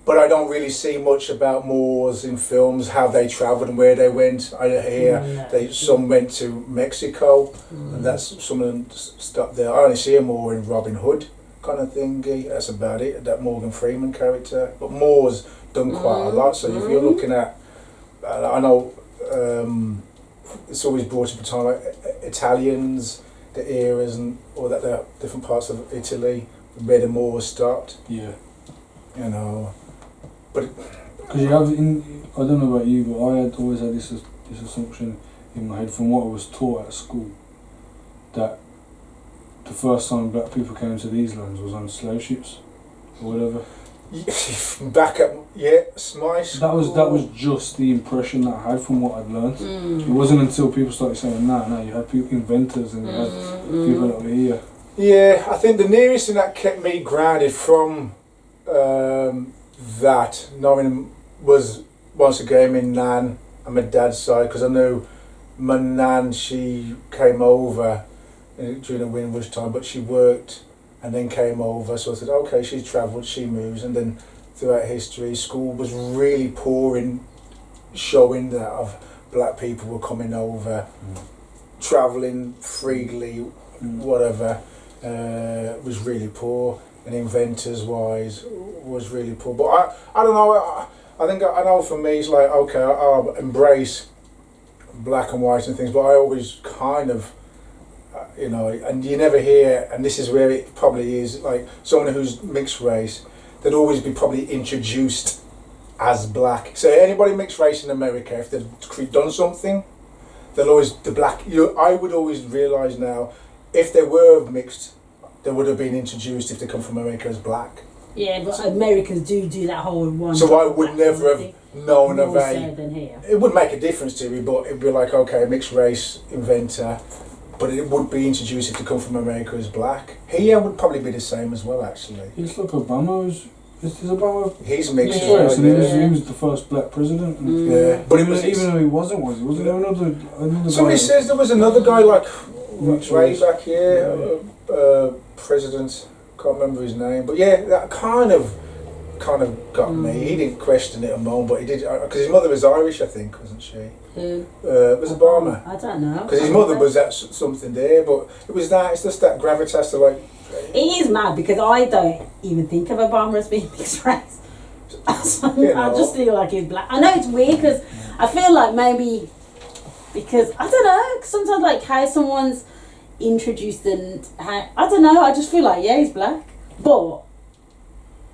But I don't really see much about Moors in films, how they travelled and where they went. I hear some went to Mexico, and that's some of them stopped there. I only see a Moor in Robin Hood kind of thingy. That's about it. That Morgan Freeman character. But Moors done quite a lot. So if you're looking at, I know it's always brought up a time like Italians, the eras and all that, the different parts of Italy where the Moors stopped. Yeah. You know. But because you have I don't know about you, but I had always had this assumption in my head from what I was taught at school, that the first time black people came to these lands was on slave ships or whatever. Back at my school. That was just the impression that I had from what I'd learnt. It wasn't until people started saying, no, you had people inventors and you had people that were here. Yeah, I think the nearest thing that kept me grounded from that knowing was once again in Nan and my dad's side, because I knew my Nan, she came over during the Windrush time, but she worked and then came over, so I said okay, she's travelled, she moves. And then throughout history, school was really poor in showing that of black people were coming over, travelling freely, whatever, was really poor. And inventors wise was really poor. But I don't know, I think I know for me it's like, okay, I'll embrace black and white and things, but I always kind of, and you never hear, and this is where it probably is, like someone who's mixed race, they'd always be probably introduced as black. So anybody mixed race in America, if they've done something, they'll always, I would always realise now, if they were mixed, they would have been introduced if they come from America as black. Yeah, but Americans do that whole one. So I would never have known of so than here. It would make a difference to me, but it'd be like, okay, mixed race inventor, but it would be introduced if they come from America as black. Here would probably be the same as well, actually. It's like Obama is Obama. He's mixed race, and he was the first black president. Yeah, but even though he wasn't there another somebody guy? says there was another guy like way back here, president. Can't remember his name, but yeah, that kind of got me. He didn't question it a moment, but he did, because his mother was Irish, I think, wasn't she? Who? It was Obama. I don't know. Because his mother was at something there, but it was that. It's just that gravitas to like. It is mad because I don't even think of Obama as being mixed race. I just feel like he's black. I know it's weird because I feel like maybe because I don't know. Cause sometimes like how someone's introduced and how, I don't know. I just feel like he's black, but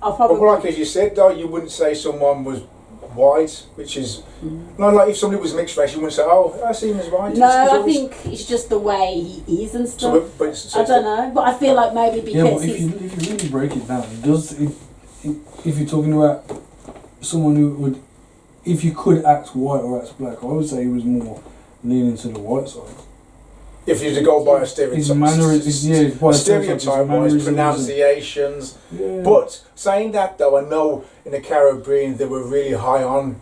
I'll probably. But like as you said though, you wouldn't say someone was white, which is not like if somebody was mixed race, you wouldn't say, "Oh, I see him as white." No, I think it's just the way he is and stuff. I don't know, but I feel like maybe because yeah, but if you really break it down, if you're talking about someone who would, if you could act white or act black, I would say he was more leaning to the white side. If you to go by a stereotype, His stereotype-wise, pronunciations. Yeah. But saying that though, I know in the Caribbean they were really high on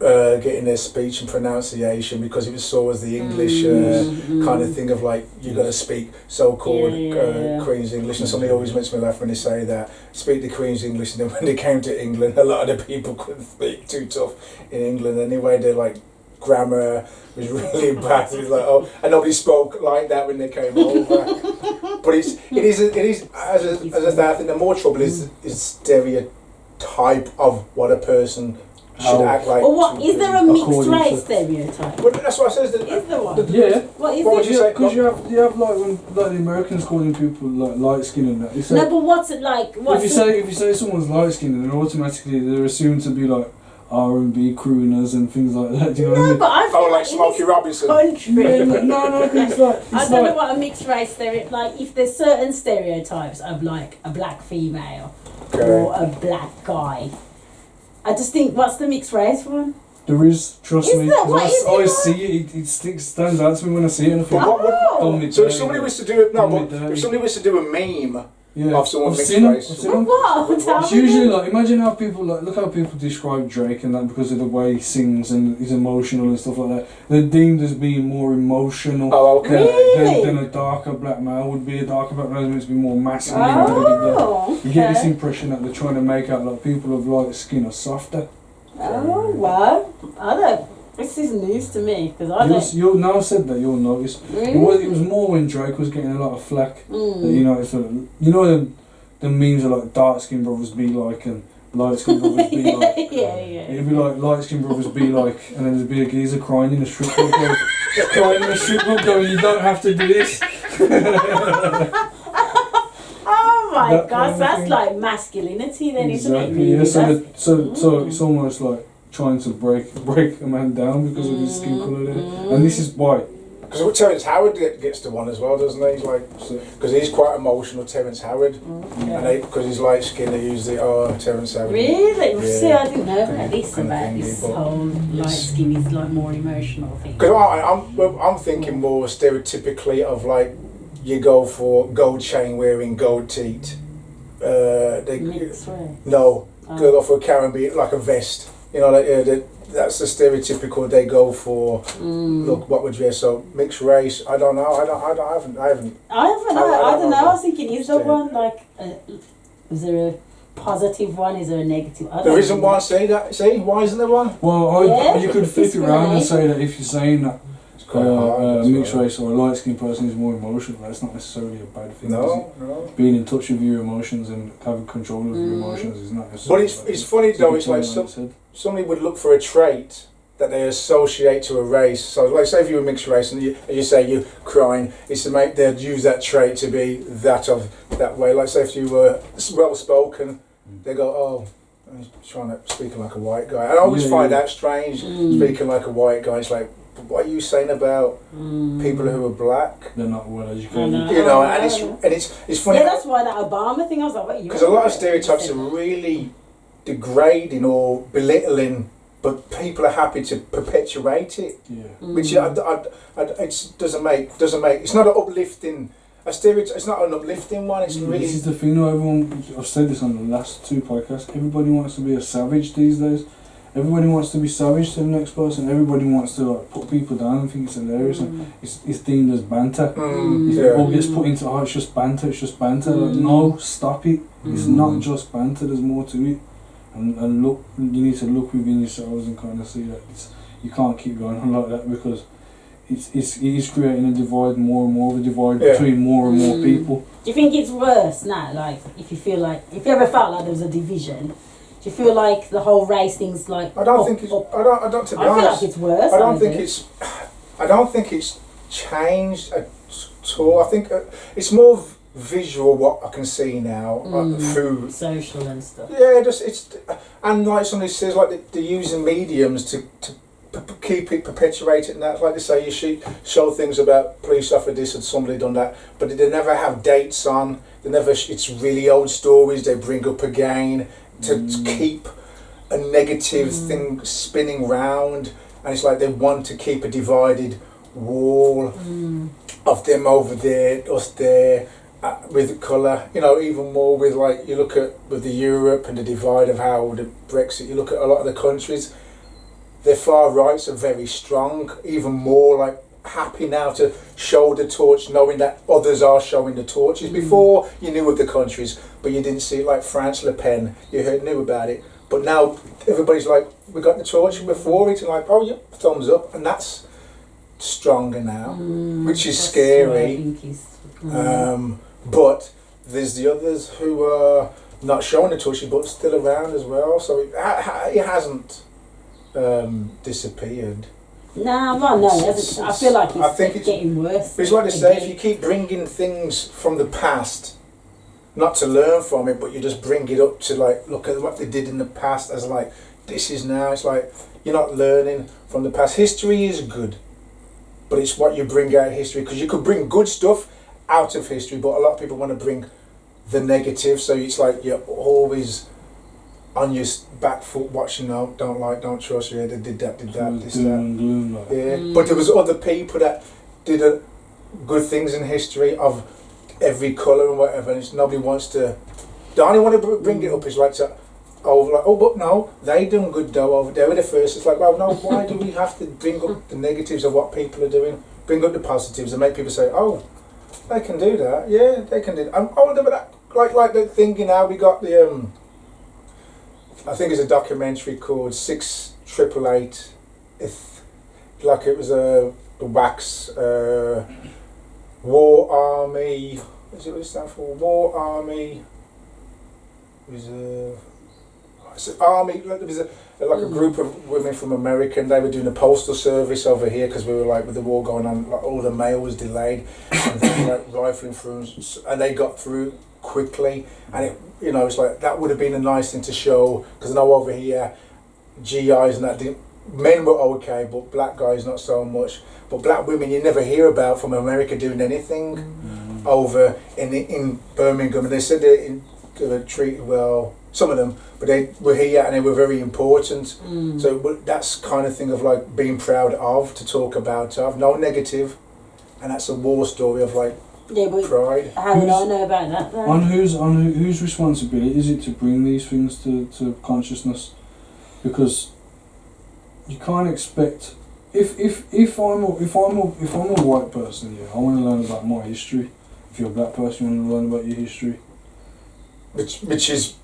getting their speech and pronunciation because it was so as the English kind of thing of like you got to speak so-called Queen's English, and somebody always makes me laugh when they say that, speak the Queen's English, and then when they came to England, a lot of the people couldn't speak too tough in England anyway. They're like grammar was really bad. It was like, oh, and nobody spoke like that when they came over. But it is as I say, I think the more trouble is stereotype of what a person should act like. Or what is there a mixed race stereotype? But that's what I said. Is there one? Yeah. What is What would it? you say? Because you have like when like the Americans calling people like light skin and that. No, but what's it like? If you say someone's light skinned, then automatically they're assumed to be like R&B crooners and things like that. Do you know what I mean? But I feel like Smokey Robinson. Country. No, it's like I don't know what a mixed race stereotype. Like if there's certain stereotypes of like a black female or a black guy. I just think, what's the mixed race one? There is, trust me. What is I see it. It stands out to me when I see it. And I think, so if somebody was to do it, if somebody was to do a meme of someone mixed race, What? It's usually like, imagine how people like, look how people describe Drake and that because of the way he sings and he's emotional and stuff like that. They're deemed as being more emotional than a darker black male would be. A darker black male is meant to be more masculine. You get this impression that they're trying to make out like people of light skin are softer. Oh, well, I don't. This is news to me because I don't. Now I've said that, you'll notice. Really? It was more when Drake was getting a lot of flack. The memes are like dark skinned brothers be like and light skinned brothers be like. Yeah. It'd be like light skinned brothers be like, and then there'd be a geezer crying in a strip club going, you don't have to do this. Oh my gosh, that's like masculinity then, isn't it? Really? Yeah. So it's almost like trying to break a man down because of his skin colour there. And this is why. Because Terence Howard gets to one as well, doesn't he? He's like, because he's quite emotional, Terence Howard, and because he's light skinned, they use the Terence Howard. Really? Yeah. See, I didn't know about this whole light skin is like more emotional thing. Because I'm thinking more stereotypically of like you go for gold chain wearing, gold teeth. Go for a Caribbean like a vest. You know, that's the stereotypical they go for. Look, what would you wear? So mixed race. I don't know. I don't know. I don't know. I was thinking, is there one like? Is there a positive one? Is there a negative? There isn't one. See, why isn't there one? Well, you could flip it around and say that if you're saying that mixed race or a light skinned person is more emotional, that's not necessarily a bad thing. No. Being in touch with your emotions and having control of your emotions is not necessarily. But it's funny though. It's like somebody would look for a trait that they associate to a race. So, like, say if you were mixed race and you say you're crying, it's to make they'd use that trait to be that way. Like, say if you were well spoken, they go, oh, he's trying to speak like a white guy. I always find that strange, speaking like a white guy. It's like, what are you saying about people who are black? They're not well educated. You know, and it's funny. Yeah, that's why that Obama thing. I was like, what? Because a lot of stereotypes are really degrading or belittling, but people are happy to perpetuate it. Yeah. Which it doesn't make. It's not an uplifting. A stereotype. It's not an uplifting one. It's really. This is the thing, though. I've said this on the last 2 podcasts. Everybody wants to be a savage these days. Everybody wants to be savage to the next person. Everybody wants to like put people down and think it's hilarious. And it's deemed as banter. It all gets put into it's just banter. It's just banter. Like, no, stop it. It's not just banter. There's more to it. And look, you need to look within yourselves and kind of see that you can't keep going on like that because it is creating a divide, more and more of a divide between more and more people. Do you think it's worse now? Like, if you ever felt like there was a division. Do you feel like the whole race thing's like? I don't think it's. To be honest, I feel like it's worse. I don't think it's changed at all. I think it's more visual what I can see now through social and stuff. Yeah, it's and like somebody says, like they're using mediums to keep it perpetuated, and that's like they say you show things about police officer this and somebody done that, but they never have dates on. They never. It's really old stories they bring up again to keep a negative thing spinning round, and it's like they want to keep a divided wall of them over there, us there. With colour, even more with like you look at with the Europe and the divide of how the Brexit. You look at a lot of the countries, their far rights are very strong. Even more like happy now to show the torch, knowing that others are showing the torches. Before you knew of the countries, but you didn't see it. Like France, Le Pen, you knew about it, but now everybody's like, we got the torch before it, and like, oh yeah, thumbs up, and that's stronger now, which is scary. But there's the others who are not showing the torch, but still around as well. So it hasn't disappeared. No, I feel like it's getting worse. But it's like they say, if you keep bringing things from the past, not to learn from it, but you just bring it up to like, look at what they did in the past as like, this is now. It's like, you're not learning from the past. History is good, but it's what you bring out of history. Because you could bring good stuff out of history, but a lot of people want to bring the negative, so it's like you're always on your back foot watching, don't trust, yeah, they did that, this, that. Yeah. But there was other people that did good things in history of every colour and whatever, and nobody wants to, they only want to bring it up is like to, but no, they done good though, they were the first. It's like, well, no, why do we have to bring up the negatives of what people are doing? Bring up the positives and make people say, oh, they can do that. Yeah, they can do that. That like the thing now. We got the I think it's a documentary called 6888. Like it was the wax War Army. Is it what it stands for? War Army. It's an army. There was a group of women from America, and they were doing the postal service over here because we were like with the war going on, like all the mail was delayed, and they were like rifling through, and they got through quickly, and it, it's like that would have been a nice thing to show, because I know over here, GIs and that men were okay, but black guys not so much. But black women you never hear about from America doing anything over in Birmingham, and they said they were treated well. Some of them, but they were here and they were very important. So that's kind of thing of like being proud of, to talk about of, no negative, and that's a war story of like pride. How did I know about that though? On whose responsibility is it to bring these things to consciousness? Because you can't expect if I'm a white person, yeah, I want to learn about my history. If you're a black person, you want to learn about your history, which is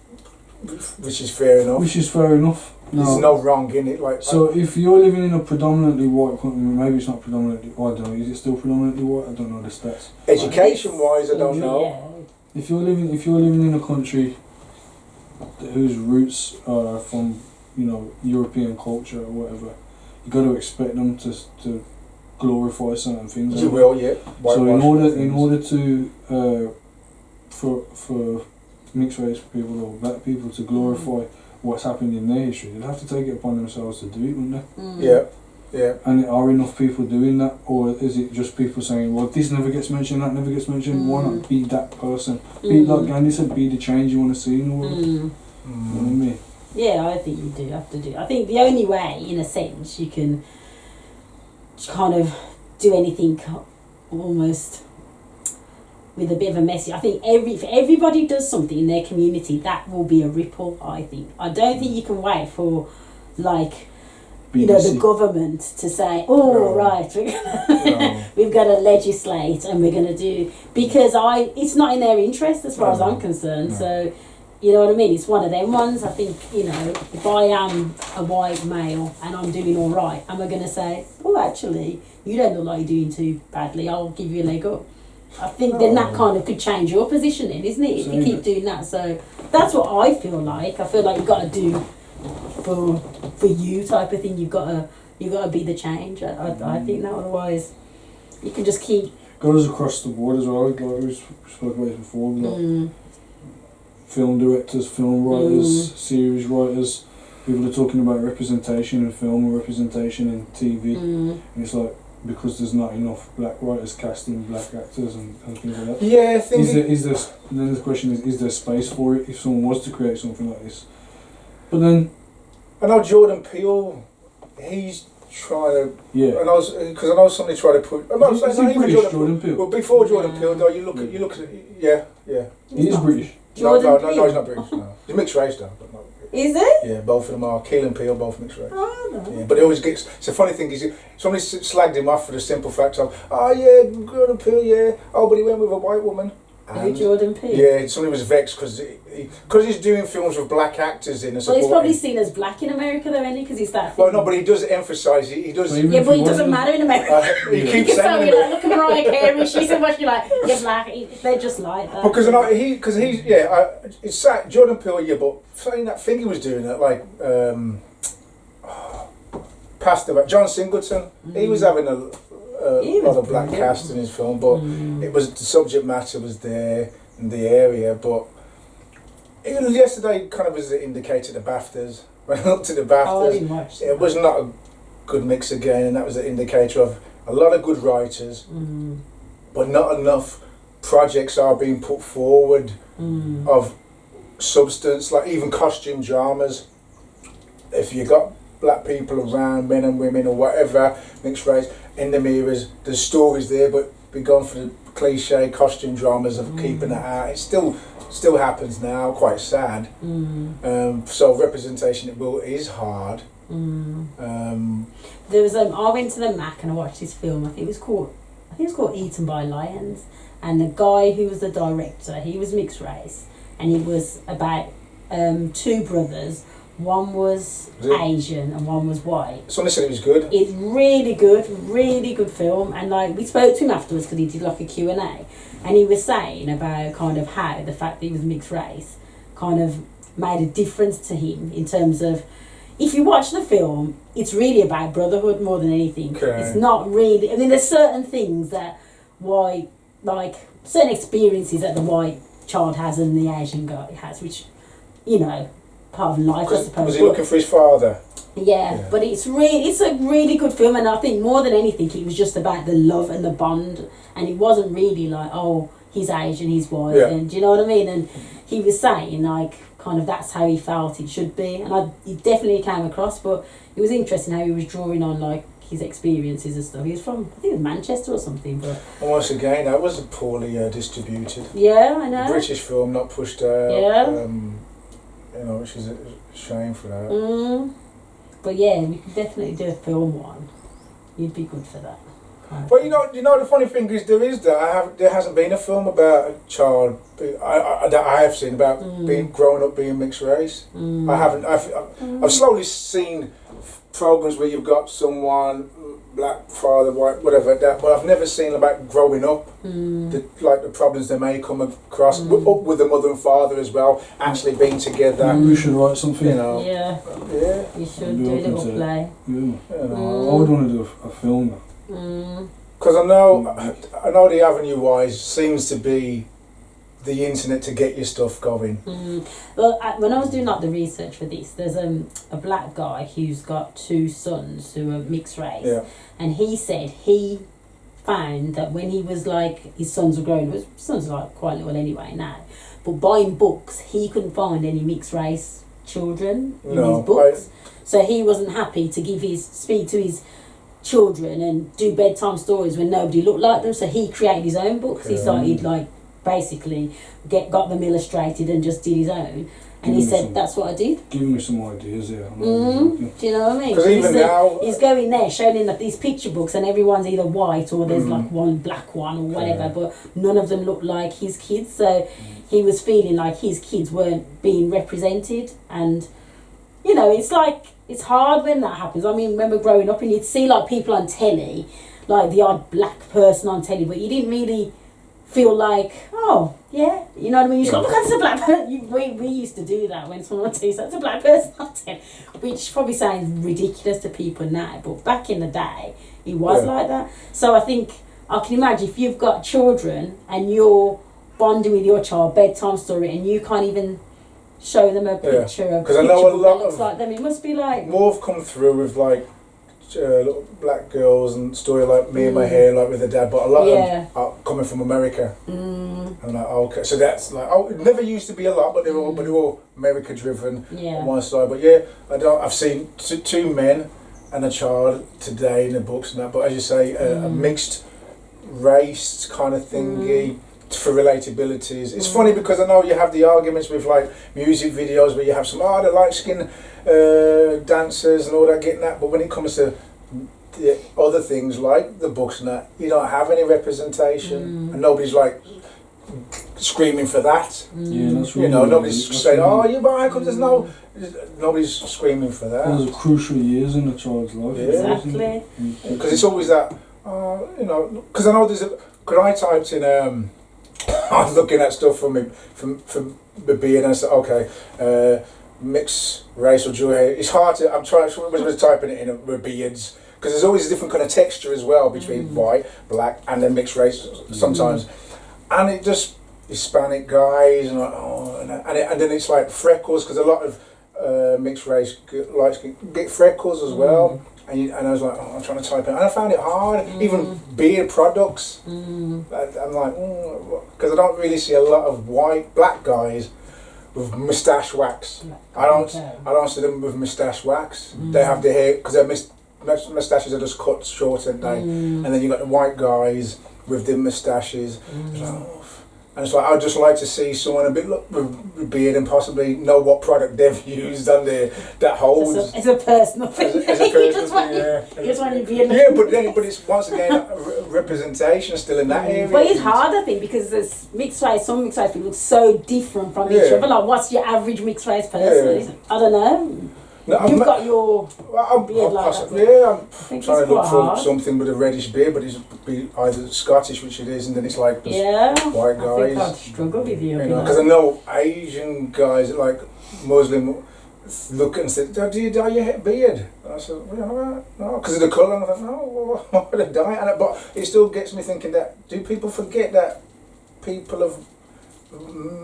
fair enough. Which is fair enough. There's no wrong in it. Like, so if you're living in a predominantly white country, maybe it's not predominantly, I don't know, is it still predominantly white? I don't know the stats. Education wise, I don't know. Yeah. If you're living in a country whose roots are from, European culture or whatever, you got to expect them to glorify certain things. You will, yeah. So in order to for mixed race people or black people to glorify what's happened in their history, they'd have to take it upon themselves to do it, wouldn't they? Yeah. And are enough people doing that, or is it just people saying, well, this never gets mentioned, that never gets mentioned? Why not be that person? Be like Gandhi said, be the change you want to see in the world. You know what I mean? Yeah, I think you do have to do. I think the only way, in a sense, you can kind of do anything almost with a bit of a message. I think if everybody does something in their community, that will be a ripple, I think. I don't think you can wait for, like, the government to say, right, we've got to legislate and we're going to do... Because it's not in their interest as far as I'm concerned, so... You know what I mean? It's one of them ones. I think, if I am a white male and I'm doing all right, am I going to say, actually, you don't look like you're doing too badly, I'll give you a leg up? I think then that kind of could change your position then, isn't it? If you keep doing that. So that's what I feel like. I feel like you've got to do for you type of thing. You've got to be the change. I think that otherwise you can just keep... goes across the board as well. Like we spoke about it before. Like film directors, film writers, series writers. People are talking about representation in film and representation in TV, and it's like because there's not enough black writers casting black actors and things like that. Yeah, I think then the question is there space for it if someone was to create something like this? But then I know Jordan Peele, he's trying to. Yeah. And because I know somebody tried to put. I'm not saying not even Jordan Peele. Well, before Jordan Peele, though, you look at yeah. He is British. No, he's not British. No, he's mixed race though, but not. Is it? Yeah, both of them are. Keel and Peele, both mixed race. Oh, no. Yeah, but it always gets. It's a funny thing is somebody slagged him off for the simple fact of, oh yeah, Jordan Peele, yeah. Oh, but he went with a white woman. Who, Jordan Peele? Yeah, somebody was vexed because he's doing films with black actors in. Well, he's probably seen as black in America though, isn't he? Because he's that. Well, no, but he does emphasise it. He does. Yeah, but it doesn't matter in America. He keeps you saying like, look at Mariah Carey. She's so much. You're like, you're black. They're just like that. Because he's it's sad, Jordan Peele, yeah, but saying that thing he was doing it like passed about John Singleton. He was having a lot of black cast in his film, but it was the subject matter was there in the area. But yesterday kind of was an indicator of the BAFTAs. When I looked at the BAFTAs, it was not a good mix again, and that was an indicator of a lot of good writers, but not enough projects are being put forward of substance, like even costume dramas. If you got black people around, men and women or whatever, mixed race, in the mirrors, there's stories there, but be gone for the cliche costume dramas of keeping it out. It still happens now, quite sad. So representation is hard. There was I went to the Mac and I watched this film. I think it was called Eaten by Lions, and the guy who was the director, he was mixed race, and it was about two brothers. One was Asian and one was white. Somebody said it was good. It's really good film. And like we spoke to him afterwards because he did like a Q&A, and he was saying about kind of how the fact that he was mixed race kind of made a difference to him in terms of, if you watch the film, it's really about brotherhood more than anything. Okay. It's not really. I mean, there's certain things that white, like certain experiences that the white child has and the Asian guy has, which, you know, part of life, I suppose. Was he looking for his father? Yeah, but it's a really good film, and I think more than anything, it was just about the love and the bond, and it wasn't really like, oh, he's Asian, he's white, and do you know what I mean? And he was saying like, kind of that's how he felt it should be, and it definitely came across. But it was interesting how he was drawing on like his experiences and stuff. He was from, I think it was Manchester or something. But once again, that was poorly distributed. Yeah, I know. British film not pushed out. Yeah. You know, which is a shame for that. But yeah, we could definitely do a film one. You'd be good for that. But you know the funny thing is there hasn't been a film about a child that I have seen about being growing up being mixed race. I haven't. I've slowly seen programs where you've got someone black father, white, whatever that, but I've never seen about growing up. The problems they may come across up with the mother and father as well, actually being together. We should write something. You know. Yeah. You should do a little play. Yeah. I would want to do a film though. Because I know the avenue wise seems to be the internet to get your stuff going. Well, when I was doing like the research for this, there's a black guy who's got two sons who are mixed race, and he said he found that when he was like, his sons were growing, his sons are like quite little anyway now, but buying books, he couldn't find any mixed race children in his books, so he wasn't happy to speak to his children and do bedtime stories when nobody looked like them, so he created his own books. He started like basically got them illustrated and just did his own, and he said that's what I did. Give me some ideas here. Do you know what I mean? Because even now he's going there showing in these picture books, and everyone's either white or there's like one black one or whatever, but none of them look like his kids, so he was feeling like his kids weren't being represented. And you know, it's like, it's hard when that happens. I mean, when we're growing up and you'd see like people on telly, like the odd black person on telly, but you didn't really feel like, oh, yeah, you know what I mean? You just go, look, that's a black person. We used to do that when someone would say, that's a black person on telly, which probably sounds ridiculous to people now, but back in the day, it was like that. So I think I can imagine if you've got children and you're bonding with your child, bedtime story, and you can't even show them a picture of. Because I know a lot of like them. It must be like more have come through with like little black girls and story like me and my hair like with the dad, but a lot of them are coming from America. I'm like, okay, so that's like, it never used to be a lot, but they were all America driven on one side. But I've seen two men and a child today in the books and that, but as you say, a mixed race kind of thingy. For relatabilities, it's funny because I know you have the arguments with like music videos where you have some the light skin dancers and all that getting that, but when it comes to the other things like the books and that, you don't have any representation, and nobody's like screaming for that. Yeah, that's really, you know, nobody's saying, "Oh, you buy," because there's nobody's screaming for that. Those are crucial years in a child's life. Exactly. Because it's always that, you know, because I know because I typed in. I was looking at stuff from the beard and I said, okay, mixed race or dual hair. It's hard to. I'm typing it in with beards because there's always a different kind of texture as well between white, black, and then mixed race sometimes, and it just Hispanic guys and and then it's like freckles because a lot of mixed race lights get freckles as well. And I was like, I'm trying to type it, and I found it hard. Even beard products, I'm like, because I don't really see a lot of black guys with moustache wax. I don't see them with moustache wax. They have their hair because their moustaches are just cut short, and then you got the white guys with their moustaches. And it's like, I'd just like to see someone a bit with beard and possibly know what product they've used on there that holds. It's a personal thing. It's a personal thing, You just want your beard. Yeah, but it's once again representation still in that area. But it's hard, I think, because there's mixed race. Some mixed race people look so different from each other. Like, what's your average mixed race person? I don't know. No, You've got your beard like that. I'm trying to look for something with a reddish beard, but it's be either Scottish, which it is, and then it's like white guys. I think I'd struggle with you. Because I know Asian guys like Muslim look and say, "Do you dye your beard?" And I said, "No," because of the colour. And I thought, "No, why would I dye it?" But it still gets me thinking that do people forget that people have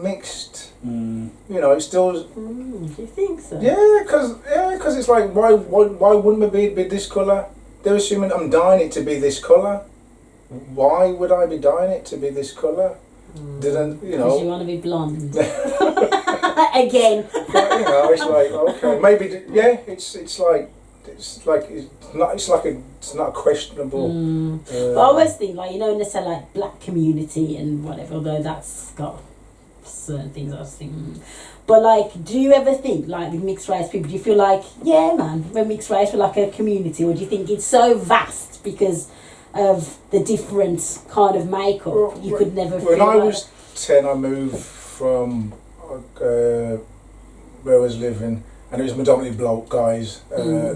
mixed? You know, it's still. Do you think so? Yeah, because it's like why wouldn't my beard be this colour? They're assuming I'm dyeing it to be this colour. Why would I be dyeing it to be this colour? Didn't you know? Because you want to be blonde. Again. But, you know, it's like okay, maybe it's not questionable. But I always think like in the say like black community and whatever, although that's got certain things I was thinking. But like, do you ever think like with mixed race people? Do you feel like we're mixed race, we're like a community, or do you think it's so vast because of the different kind of makeup you could never? When I was 10, I moved from where I was living, and it was predominantly bloke guys,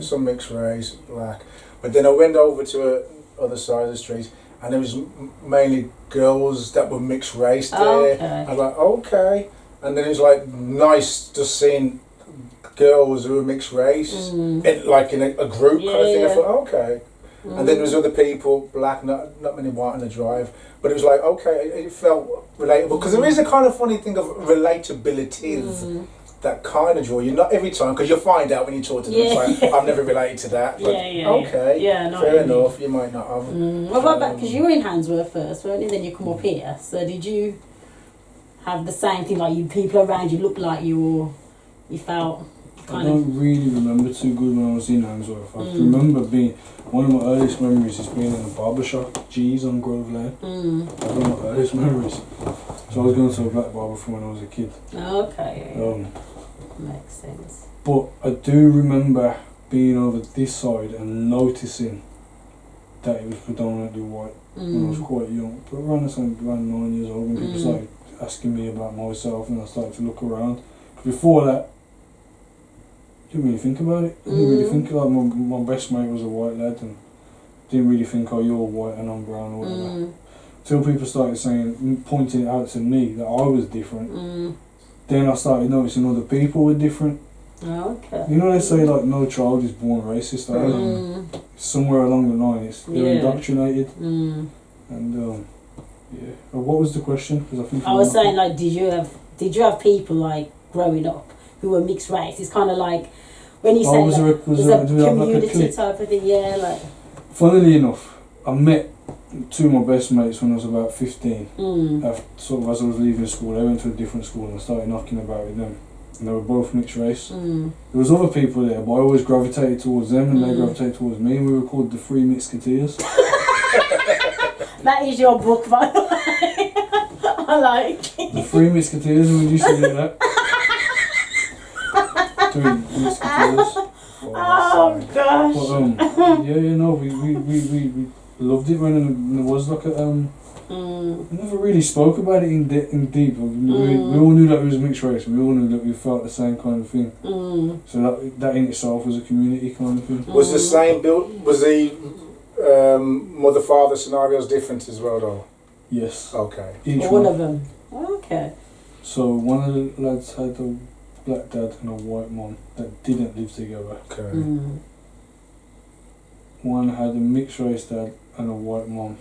some mixed race, black. But then I went over to the other side of the street, and there was mainly girls that were mixed race there. Okay. I was like, okay. And then it was like nice just seeing girls who were mixed race, like in a group kind of thing. I thought, okay. And then there was other people, black, not many white on the drive. But it was like, okay, it felt relatable. Because there is a kind of funny thing of relatability that kind of draw you. Not every time, because you'll find out when you talk to them. It's like, I've never related to that. But okay, fair enough, you might not have. What about that? Because you were in Handsworth first, weren't you? Then you come up here. So did you have the same thing? Like people around you looked like you, or you felt kind I don't really remember too good when I was in Handsworth. I remember one of my earliest memories is being in a barber shop, G's on Grove Lane. That's one of my earliest memories. So I was going to a black barber from when I was a kid. Okay. Makes sense. But I do remember being over this side and noticing that it was predominantly white when I was quite young. But around 9 years old when people started asking me about myself and I started to look around. Before that, didn't really think about it. I didn't really think like my best mate was a white lad and didn't really think, oh, you're white and I'm brown or whatever. Till people started pointing it out to me that I was different. Then I started noticing other people were different. Okay. You know they say like no child is born racist. Somewhere along the line they're indoctrinated. And yeah. What was the question? Because I think I was saying, like, did you have people like growing up who were mixed race? It's kind of like when you say was like, do we there's have a like a community clique? type of thing. Yeah, like. Funnily enough, I met two of my best mates when I was about 15. After, sort of as I was leaving school, they went to a different school and I started knocking about with them. And they were both mixed race. There was other people there, but I always gravitated towards them and they gravitated towards me, and we were called the Three Musketeers. That is your book, by the way. I like it. The Three Musketeers, and we used to do that. Three Musketeers. Oh gosh. But we loved it when there was like a we never really spoke about it in deep. We all knew that we was mixed race. We all knew that we felt the same kind of thing. So that in itself was a community kind of thing. Was the same built? Was the mother-father scenarios different as well, though? Yes. Okay. All of them. Okay. So one of the lads had a black dad and a white mum that didn't live together. Okay. One had a mixed race dad and a white mum.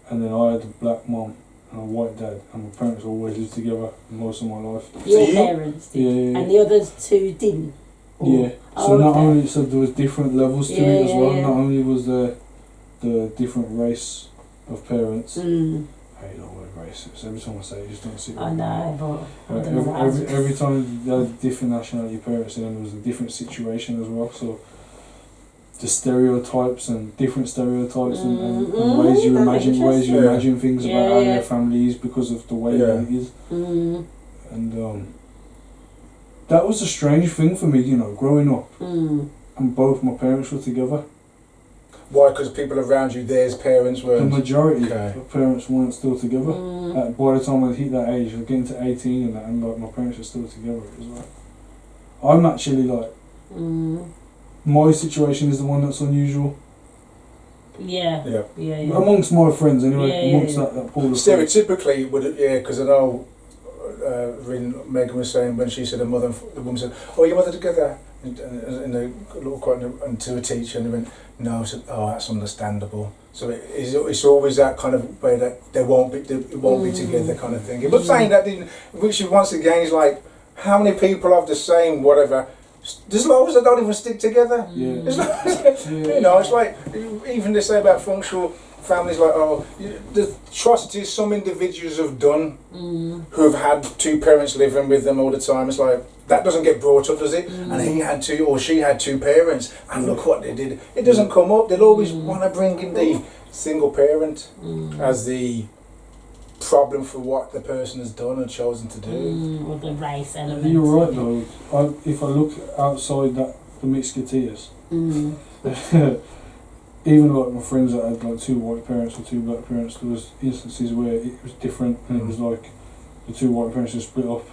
And then I had a black mum and a white dad, and my parents always lived together most of my life. Your parents did, yeah. And the others two didn't. Yeah. So not only there was different levels to it as well. Not only was there the different race of parents. I hate the word racist. Every time I say it, just don't sit right. I know, but every time you had different nationality parents, and then there was a different situation as well. So the stereotypes and different stereotypes and ways you imagine things about how their family is because of the way that it is. And that was a strange thing for me, you know, growing up. And both my parents were together. Why? Because people around you, there's parents weren't. The majority of parents weren't still together. By the time I hit that age, I was getting to 18 and that, and like my parents were still together. It was like, I'm actually like, my situation is the one that's unusual. Yeah. Amongst my friends, anyway. Amongst that pool of stereotypically, would it? Because I know, Megan was saying when she said the woman said, "Oh, your mother together," and a little quite and to a teacher, and they went, "No," I said, "Oh, that's understandable." So it's always that kind of way that it won't be together kind of thing. But saying that, which once again is like, how many people have the same whatever? There's loads that don't even stick together. You know, it's like, even they say about functional families, like, oh, the atrocities some individuals have done who have had two parents living with them all the time. It's like, that doesn't get brought up, does it? And he had two, or she had two parents, and look what they did. It doesn't come up. They'll always want to bring in the single parent as the problem for what the person has done and chosen to do. Or the race element. You're right though. If I look outside the Musketeers, even like my friends that had like two white parents or two black parents, there was instances where it was different, and it was like the two white parents just split up,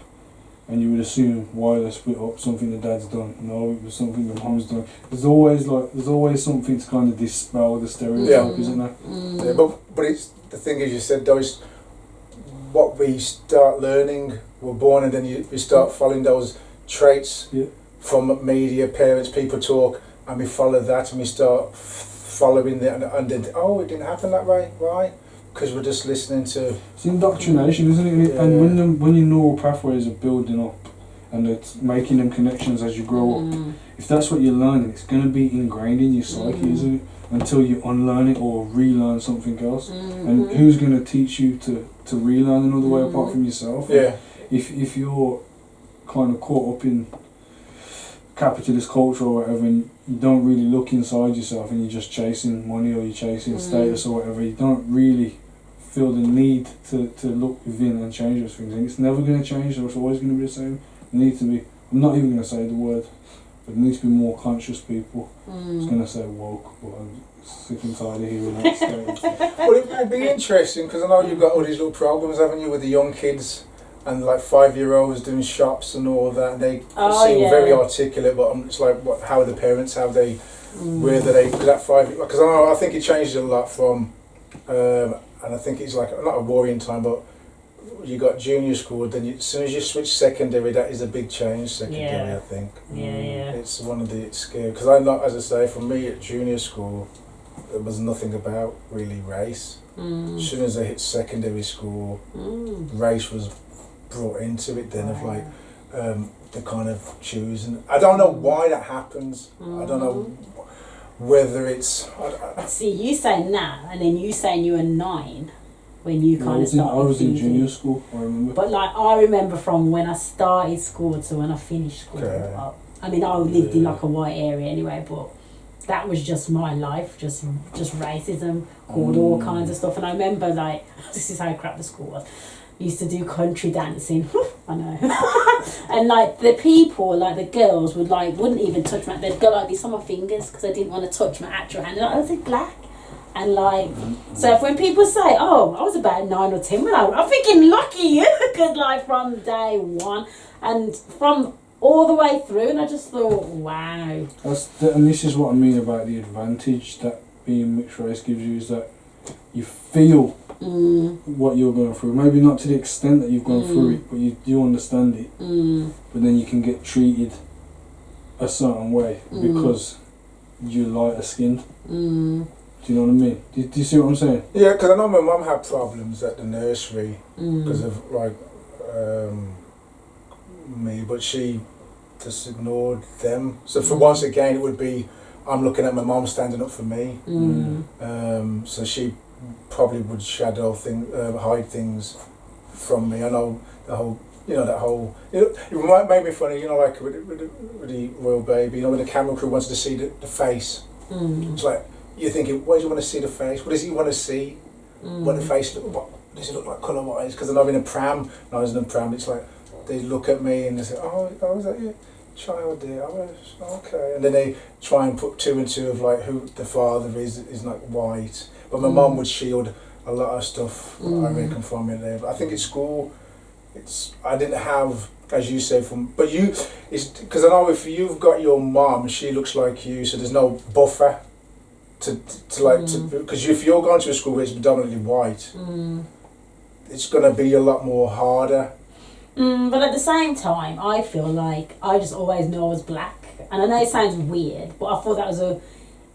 and you would assume why they split up, something the dad's done. No, it was something the mom's done. There's always something to kind of dispel the stereotype, isn't there? Yeah, but it's the thing is, you said those. What we start learning, we're born, and then we start following those traits from media, parents, people talk, and we follow that, and we start following that, and then, oh, it didn't happen that way, right? Because we're just listening to. It's indoctrination, isn't it? Yeah. And when your neural pathways are building up, and it's making them connections as you grow up, if that's what you're learning, it's going to be ingrained in your psyche, isn't it? Until you unlearn it or relearn something else. And who's going to teach you to relearn another way apart from yourself? Yeah. If you're kind of caught up in capitalist culture or whatever, and you don't really look inside yourself, and you're just chasing money or you're chasing status or whatever, you don't really feel the need to look within and change those things. And it's never going to change, so it's always going to be the same. There needs to be, I'm not even going to say the word, but there needs to be more conscious people. I was going to say woke, but I'm sick and tired of hearing that statement. Well, it'd be interesting, because I know you've got all these little programs, haven't you, with the young kids and like 5-year-olds doing shops and all that, and they seem very articulate, but it's like, how are the parents, where do they, because that 5, because I think it changes a lot from, and I think it's like, not a worrying time, but you got junior school, then as soon as you switch secondary, that is a big change, secondary, I think. It's one of the scary, because I know, as I say, for me at junior school, there was nothing about really race. As soon as I hit secondary school, race was brought into it then of like the kind of choosing. I don't know why that happens. I don't know whether it's... See, you saying that, and then you saying you were 9 when you kind of started. I was in junior school, I remember. But like, I remember from when I started school to when I finished school. Okay. I mean, I lived in like a white area anyway, but that was just my life, just racism, called all kinds of stuff. And I remember like, this is how crap the school was. Used to do country dancing. I know. And like the people, like the girls wouldn't even touch my, they'd go like this on my fingers because I didn't want to touch my actual hand. And I was like, black. And like, so when people say, oh, I was about 9 or 10 when I'm thinking lucky you, because like from day one and from all the way through, and I just thought, wow. And this is what I mean about the advantage that being mixed race gives you, is that you feel what you're going through. Maybe not to the extent that you've gone through it, but you understand it. But then you can get treated a certain way because you're lighter skinned. Do you know what I mean? Do you see what I'm saying? Yeah, because I know my mum had problems at the nursery because of like me, but she just ignored them. So for once again, it would be I'm looking at my mum standing up for me. So she probably would hide things from me. I know the whole, it might make me funny, like with the royal baby, when the camera crew wants to see the face. It's like, you're thinking, why do you want to see the face? What does he want to see? What the face what does it look like colour-wise? Because I was in a pram, it's like, they look at me and they say, oh, is that your child there? Oh, okay. And then they try and put 2 and 2 of like who the father is like white. But my mum would shield a lot of stuff, I reckon, from me there. But I think at school, I didn't have, as you say, because I know if you've got your mum, she looks like you, so there's no buffer because if you're going to a school where it's predominantly white, it's going to be a lot more harder. But at the same time, I feel like I just always knew I was black, and I know it sounds weird, but I thought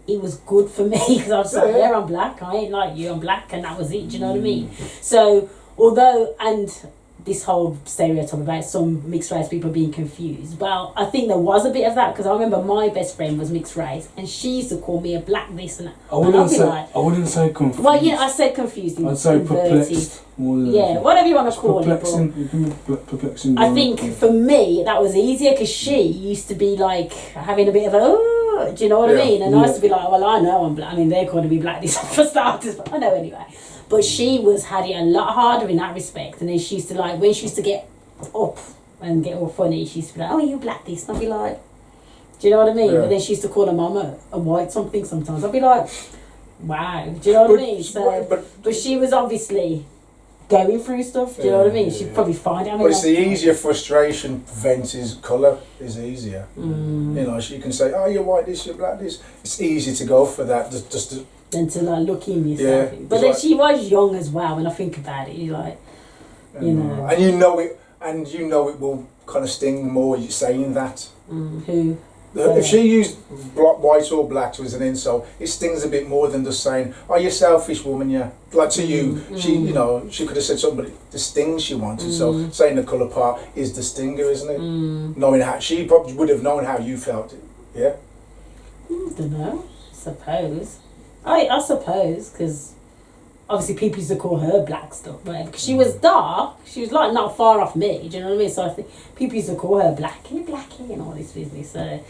it was good for me because I was like, yeah, I'm black. I ain't like you. I'm black, and that was it. Do you know what I mean? So and this whole stereotype about some mixed race people being confused. Well, I think there was a bit of that because I remember my best friend was mixed race and she used to call me a black this and that. I wouldn't say confused. Well, yeah, I said confused. I'd say perplexed. Whatever you want to call it. You can be perplexing. I think for me that was easier because she used to be like having a bit of a, do you know what I mean? And I used to be like, well, I know I'm black. I mean, they're going to be black this for starters, but I know anyway. But she had it a lot harder in that respect. And then she used to like, when she used to get up and get all funny, she used to be like, oh, you black this. And I'd be like, do you know what I mean? Yeah. But then she used to call her mum a white something sometimes. I'd be like, wow. Do you know what I mean? So, but she was obviously going through stuff. Do you know what I mean? She'd probably find out. But it's the easier frustration vent is colour is easier. You can say, oh, you're white this, you're black this. It's easy to go for that. Just to, than to like look in yourself. Yeah, but then she was young as well. When I think about it, you're like, know, and you know it will kind of sting more. You saying that. Who? If she used white or black as an insult, it stings a bit more than just saying, "Oh, you're selfish, woman." Yeah, like to you, she she could have said something, but the sting she wanted. So saying the colour part is the stinger, isn't it? Knowing how she probably would have known how you felt it. Yeah. Don't know. Suppose. I suppose, because obviously people used to call her black stuff, right? Because she was dark, she was like not far off me, do you know what I mean? So I think people used to call her blackie and all this business. So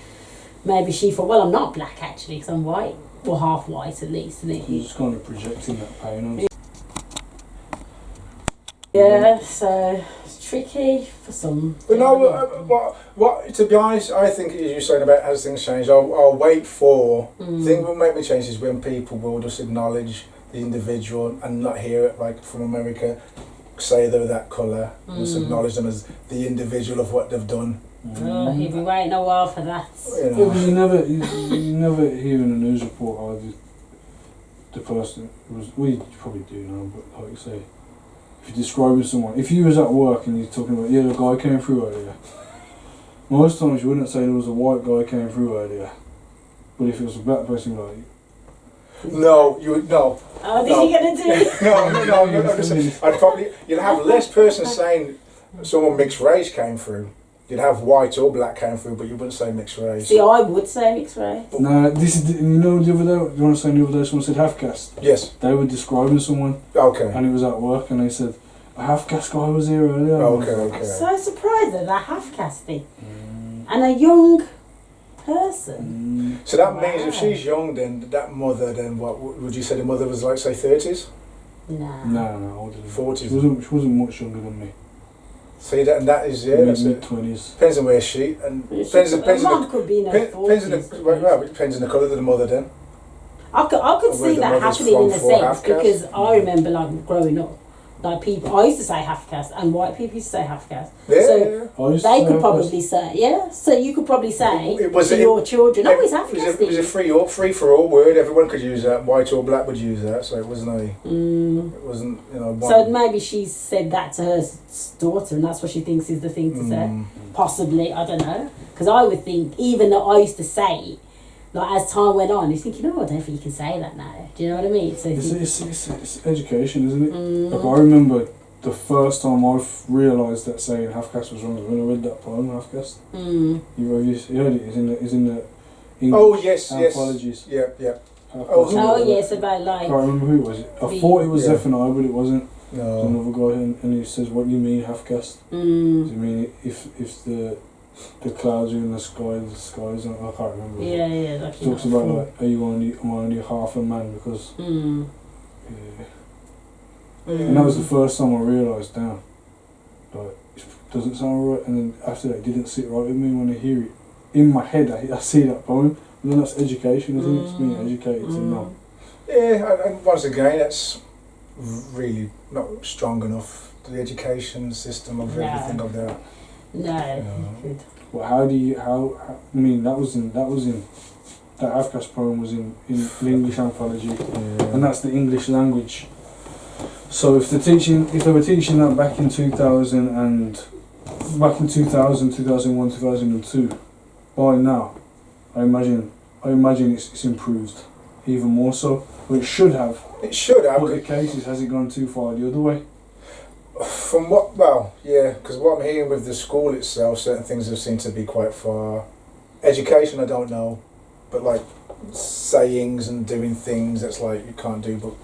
maybe she thought, well, I'm not black actually, because I'm white, or half white at least. And you're just kind of projecting that pain on. Yeah, so it's tricky for some. But no, what to be honest, I think as you're saying about as things change, I'll wait for things will make me change is when people will just acknowledge the individual and not hear it like from America, say they're that colour, just acknowledge them as the individual of what they've done. Oh, you've been waiting a while for that. You never hear in a news report the person was. We probably do know, but like you say. If you're describing someone, if you was at work and you're talking about, the guy came through earlier, most times you wouldn't say there was a white guy came through earlier, but if it was a black person, like... No, you would no. Oh, did No. you gonna do it? No. I'd probably you'd have less person saying someone mixed race came through. You'd have white or black came through, but you wouldn't say mixed race. See, I would say mixed race. No, this is, you know, the other day, you want to say the other day someone said half caste? Yes. They were describing someone, Okay. and it was at work, and they said, a half caste guy was here earlier. Okay. So surprised at that half casting. And a young person. So that means if she's young, then that mother, then what would you say the mother was like, say 30s? Nah. No, older than 40s. She wasn't much younger than me. See that, and that is that's Mid it. 20s. Depends on where she and depends on Mum could be in her 40s. well, it depends on the colour of the mother then. I could Where see the that mother's happening in a from for sense half-caste. because I remember like growing up, like people I used to say half caste and white people used to say half caste. Yeah. So I used to they say could half probably say, yeah. So you could probably say It was- to it- your children, oh, he's half It caste. was a free for all word. Everyone could use that. White or black would use that. So it wasn't it wasn't one. So maybe she said that to her daughter, and that's what she thinks is the thing to say. Possibly, I don't know. Because I would think, even though I used to say it, like as time went on, you think, I don't think you can say that now. Do you know what I mean? So It's education, isn't it? Like, I remember the first time I realised that saying half caste was wrong was when I read that poem, Half Caste. You heard it? It's in the English yes. anthologies. Yeah. oh yes, about I like. can't remember who it was. I thought it was F&I, but it wasn't. There's No. another guy, and he says, "What do you mean half caste? Do you mean if the clouds are in the sky, the skies? I can't remember. Yeah, like It talks about like, am I only half a man because. And that was the first time I realised, damn, like, it doesn't sound right. And then after that, it didn't sit right with me when I hear it. In my head, I see that poem, and then that's education, isn't it? It's being educated to know. Yeah, and once again, that's really not strong enough. The education system of everything of that. No. But how do you, I mean, that was in, that half caste poem was in the English anthology, and that's the English language. So if they were teaching that back in 2001, 2002, by now, I imagine it's improved even more so. But it should have. It should have. But the cases, has it gone too far the other way? From what, well, yeah, because what I'm hearing with the school itself, certain things have seemed to be quite far. Education, I don't know, but like sayings and doing things that's like you can't do, but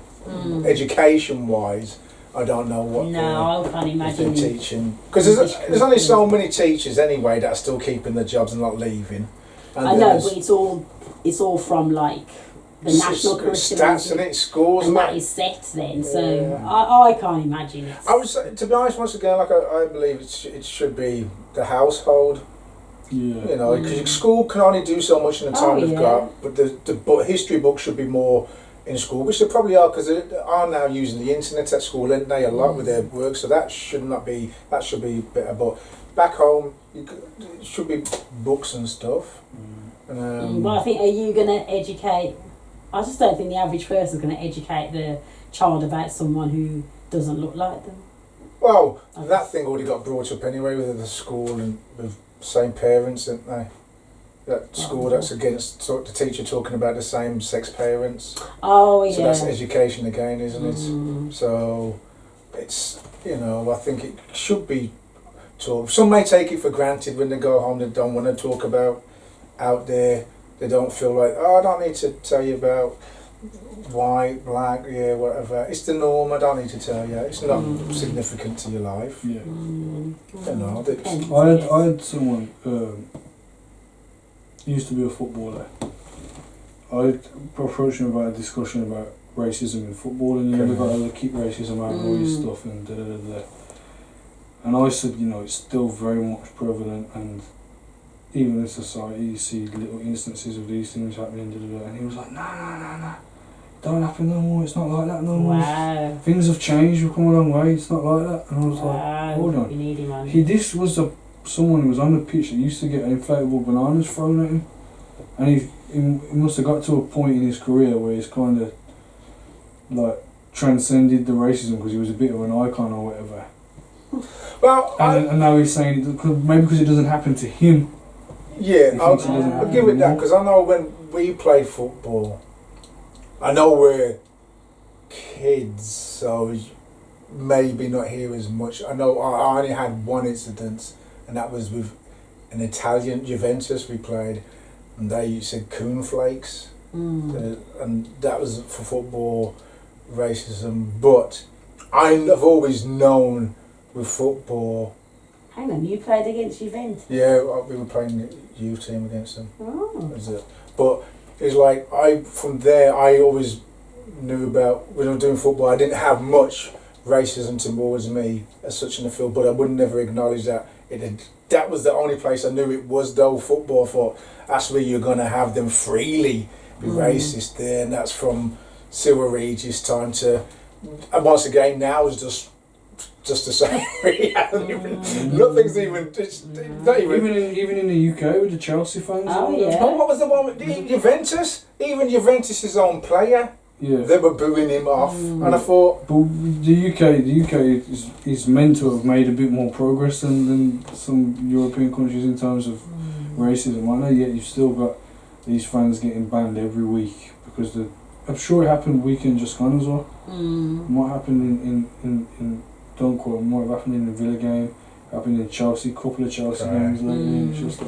education-wise, I don't know what No, I can't imagine. they're teaching. Because there's only so many teachers anyway that are still keeping their jobs and not leaving. And I know, but it's all from like the national curriculum. Stats and it's scores and and that is set then, so I can't imagine it. I would say, to be honest, once again, like I believe it should be the household. Yeah. You know, because school can only do so much in the time they've got, but the history books should be more in school, which they probably are, because they are now using the internet at school, and they a lot with their work, so that should be better. But back home, it should be books and stuff. But I think, are you going to educate? I just don't think the average person is going to educate the child about someone who doesn't look like them. Well, that thing already got brought up anyway with the school and with same parents, didn't they? That school that's against the teacher talking about the same sex parents. Oh yeah. So that's education again, isn't it? So it's, I think it should be taught. Some may take it for granted when they go home. They don't want to talk about out there. They don't feel like, I don't need to tell you about white, black, whatever. It's the norm. I don't need to tell you. It's not significant to your life. Yeah. I had someone. He used to be a footballer. I approached him about a discussion about racism in football, and they've got to keep racism out and all this stuff and da da da da. And I said, it's still very much prevalent, and even in society you see little instances of these things happening, da da da. And he was like, nah, don't happen no more. It's not like that no more. Wow. Things have changed. We've come a long way. It's not like that. And I was like, hold on. You need him on. This was someone who was on the pitch that used to get inflatable bananas thrown at him, and he must have got to a point in his career where he's kind of like transcended the racism because he was a bit of an icon or whatever. Well, and now he's saying maybe because it doesn't happen to him. Yeah, I'll give it that, because I know when we played football, I know we're kids, so maybe not here as much. I know I only had one incident, and that was with an Italian Juventus we played, and they said coon flakes, and that was for football racism. But I've always known with football. Hang on, you played against Juventus? Yeah, we were playing the youth team against them. Oh. That's it. But it's like from there I always knew about when I was doing football. I didn't have much racism towards me as such in the field, but I would never acknowledge that that was the only place I knew it was though football. I thought that's where you're gonna have them freely be racist there, and that's from Cyril Regis time to, and once again now is just the same. Nothing's even. It's not even in the UK with the Chelsea fans. Oh yeah. Oh, what was the one with Juventus? Even Juventus's own player. Yeah. They were booing him off, and I thought. But the UK is meant to have made a bit more progress than some European countries in terms of racism. I know, yet you've still got these fans getting banned every week because I'm sure it happened weekend just gone as well. What happened in don't quote, it might have happened in the Villa game, happened in Chelsea, couple of Chelsea games lately. It's just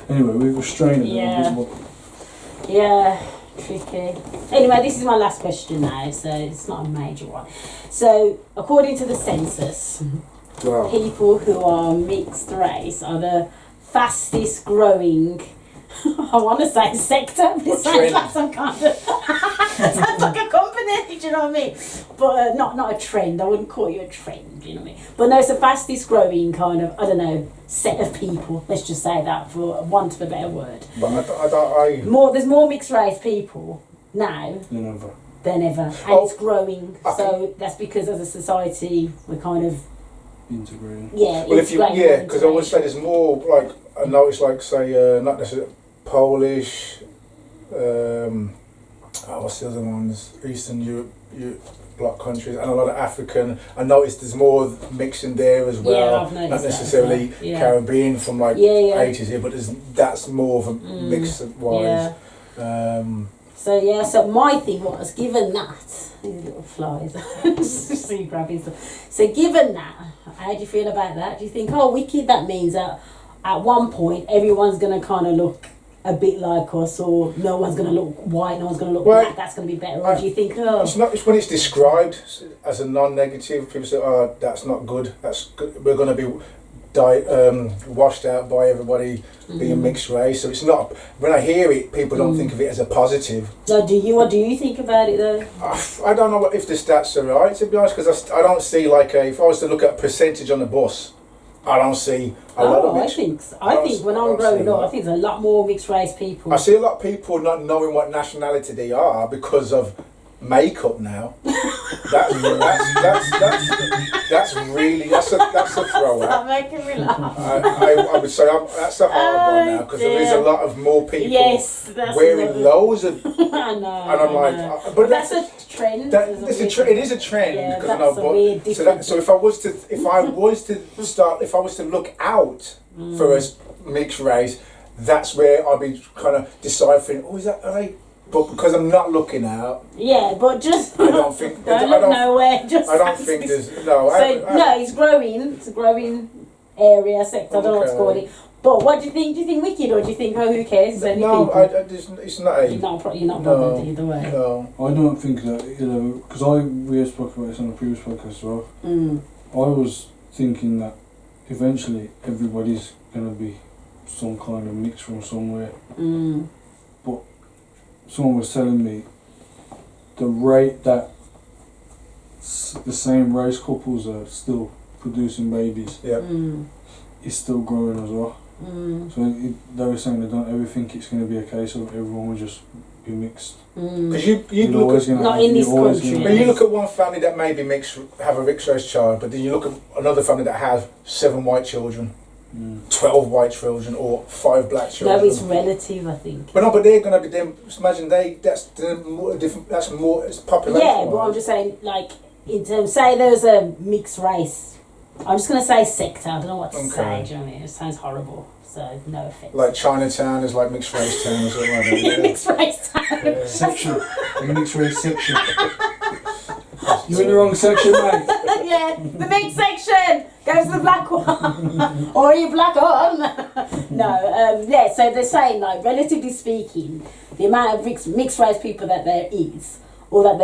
anyway, we were straining a bit. Yeah, tricky. Anyway, this is my last question now, so it's not a major one. So, according to the census, people who are mixed race are the fastest growing, I want to say sector, but it sounds like some kind of, it sounds like a company, do you know what I mean? But not a trend, I wouldn't call you a trend, do you know what I mean? But no, it's the fastest growing kind of, I don't know, set of people, let's just say that for want of a better word. But There's more mixed race people now than ever, and it's growing, so that's because as a society we're kind of integrating. Yeah, well, because I would say there's more, like, I noticed, like, say, not necessarily Polish, what's the other ones? Eastern Europe bloc countries, and a lot of African. I noticed there's more mixing there as well. Yeah, I've noticed not necessarily that as well. Yeah. Caribbean from like 80s here, but that's more of a mix wise. Yeah. So my thing was, given that, these little flies, so you grab his. So given that, how do you feel about that? Do you think, wicked, that means that at one point everyone's going to kind of look a bit like us, or no one's going to look white, no one's going to look black, that's going to be better, or do you think, It's not, it's when it's described as a non-negative, people say, that's not good, that's good, we're going to be washed out by everybody being mixed race. So it's not, when I hear it, people don't think of it as a positive. So do you, what do you think about it though? I don't know if the stats are right, to be honest, because I don't see if I was to look at percentage on the bus, I don't see a lot of mixed. I think when I'm growing up, I think there's a lot more mixed race people. I see a lot of people not knowing what nationality they are because of makeup now. That's a throw out. Stop making me laugh. I would say that's a hard one now, because there is a lot of more people wearing loads of. I know. And I'm like, but that's a trend. It is a trend. Yeah, because that's a weird difference. So if I was to look out for a mixed race, that's where I'd be kind of deciphering. Is that right? But because I'm not looking out. Yeah, but just. I don't think. Don't look nowhere. Just. I don't think there's no. It's growing. It's a growing area sector. I don't know what to call it. But what do you think? Do you think wicked, or do you think who cares? It's not. You're not bothered either way. No. I don't think that because we have spoken about this on a previous podcast as well. I was thinking that eventually everybody's gonna be some kind of mix from somewhere. But someone was telling me the rate that the same race couples are still producing babies is still growing as well. So they were saying they don't ever think it's going to be a case of everyone will just be mixed. Because you look at not in this country. But you look at one family that maybe have a mixed race child, but then you look at another family that has 7 white children. 12 white children or 5 black children. No, it's relative, I think. But they're going to be them. Imagine that's more different. That's more. It's population. Yeah, but I'm just saying, like in terms, say there's a mixed race I'm just going to say sector. I don't know what to Okay. say. Do you know what I mean? It sounds horrible. So, no offence. Like Chinatown is like mixed race town or something like that. Yeah, Yeah. mixed race town. Section. A mixed race section. You're in the wrong section, mate. Yeah, the mixed section. Go to the black one. Or are you black on? No, yeah, so they're saying, like, relatively speaking, the amount of mixed race people that there is, or that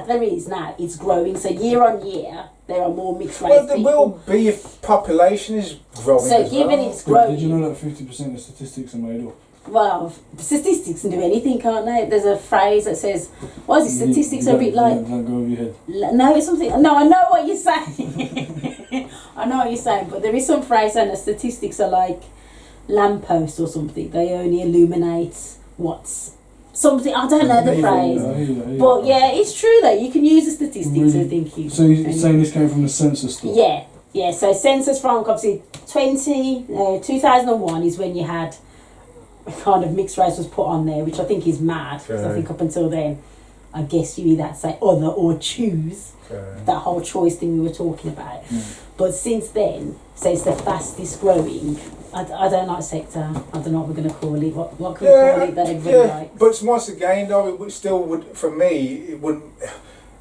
there is now, it's growing. So year on year, there are more mixed race Well, there people. will be if population is growing. So as given well. it's growing, Did you know that 50% of statistics are made up? well, statistics can do anything, can't they? There's a phrase that says, what is it, statistics are a bit like... Don't go over your head. No, it's something... No, I know what you're saying. I know what you're saying, but there is some phrase saying that statistics are like lampposts or something. They only illuminate what's... Something, I don't know the phrase. I hear you. But yeah, it's true though. You can use the statistics Really? to think you... So you're saying this came from the census stuff? Yeah, so census from obviously 2001 is when you had kind of mixed race was put on there, which I think is mad, because I think up until then, I guess you either say other or choose, that whole choice thing we were talking about. But since then, so it's the fastest growing. I don't like sector. I don't know what we're going to call it. What can we call it that everybody likes? But once again, though, it would still would, for me, it wouldn't.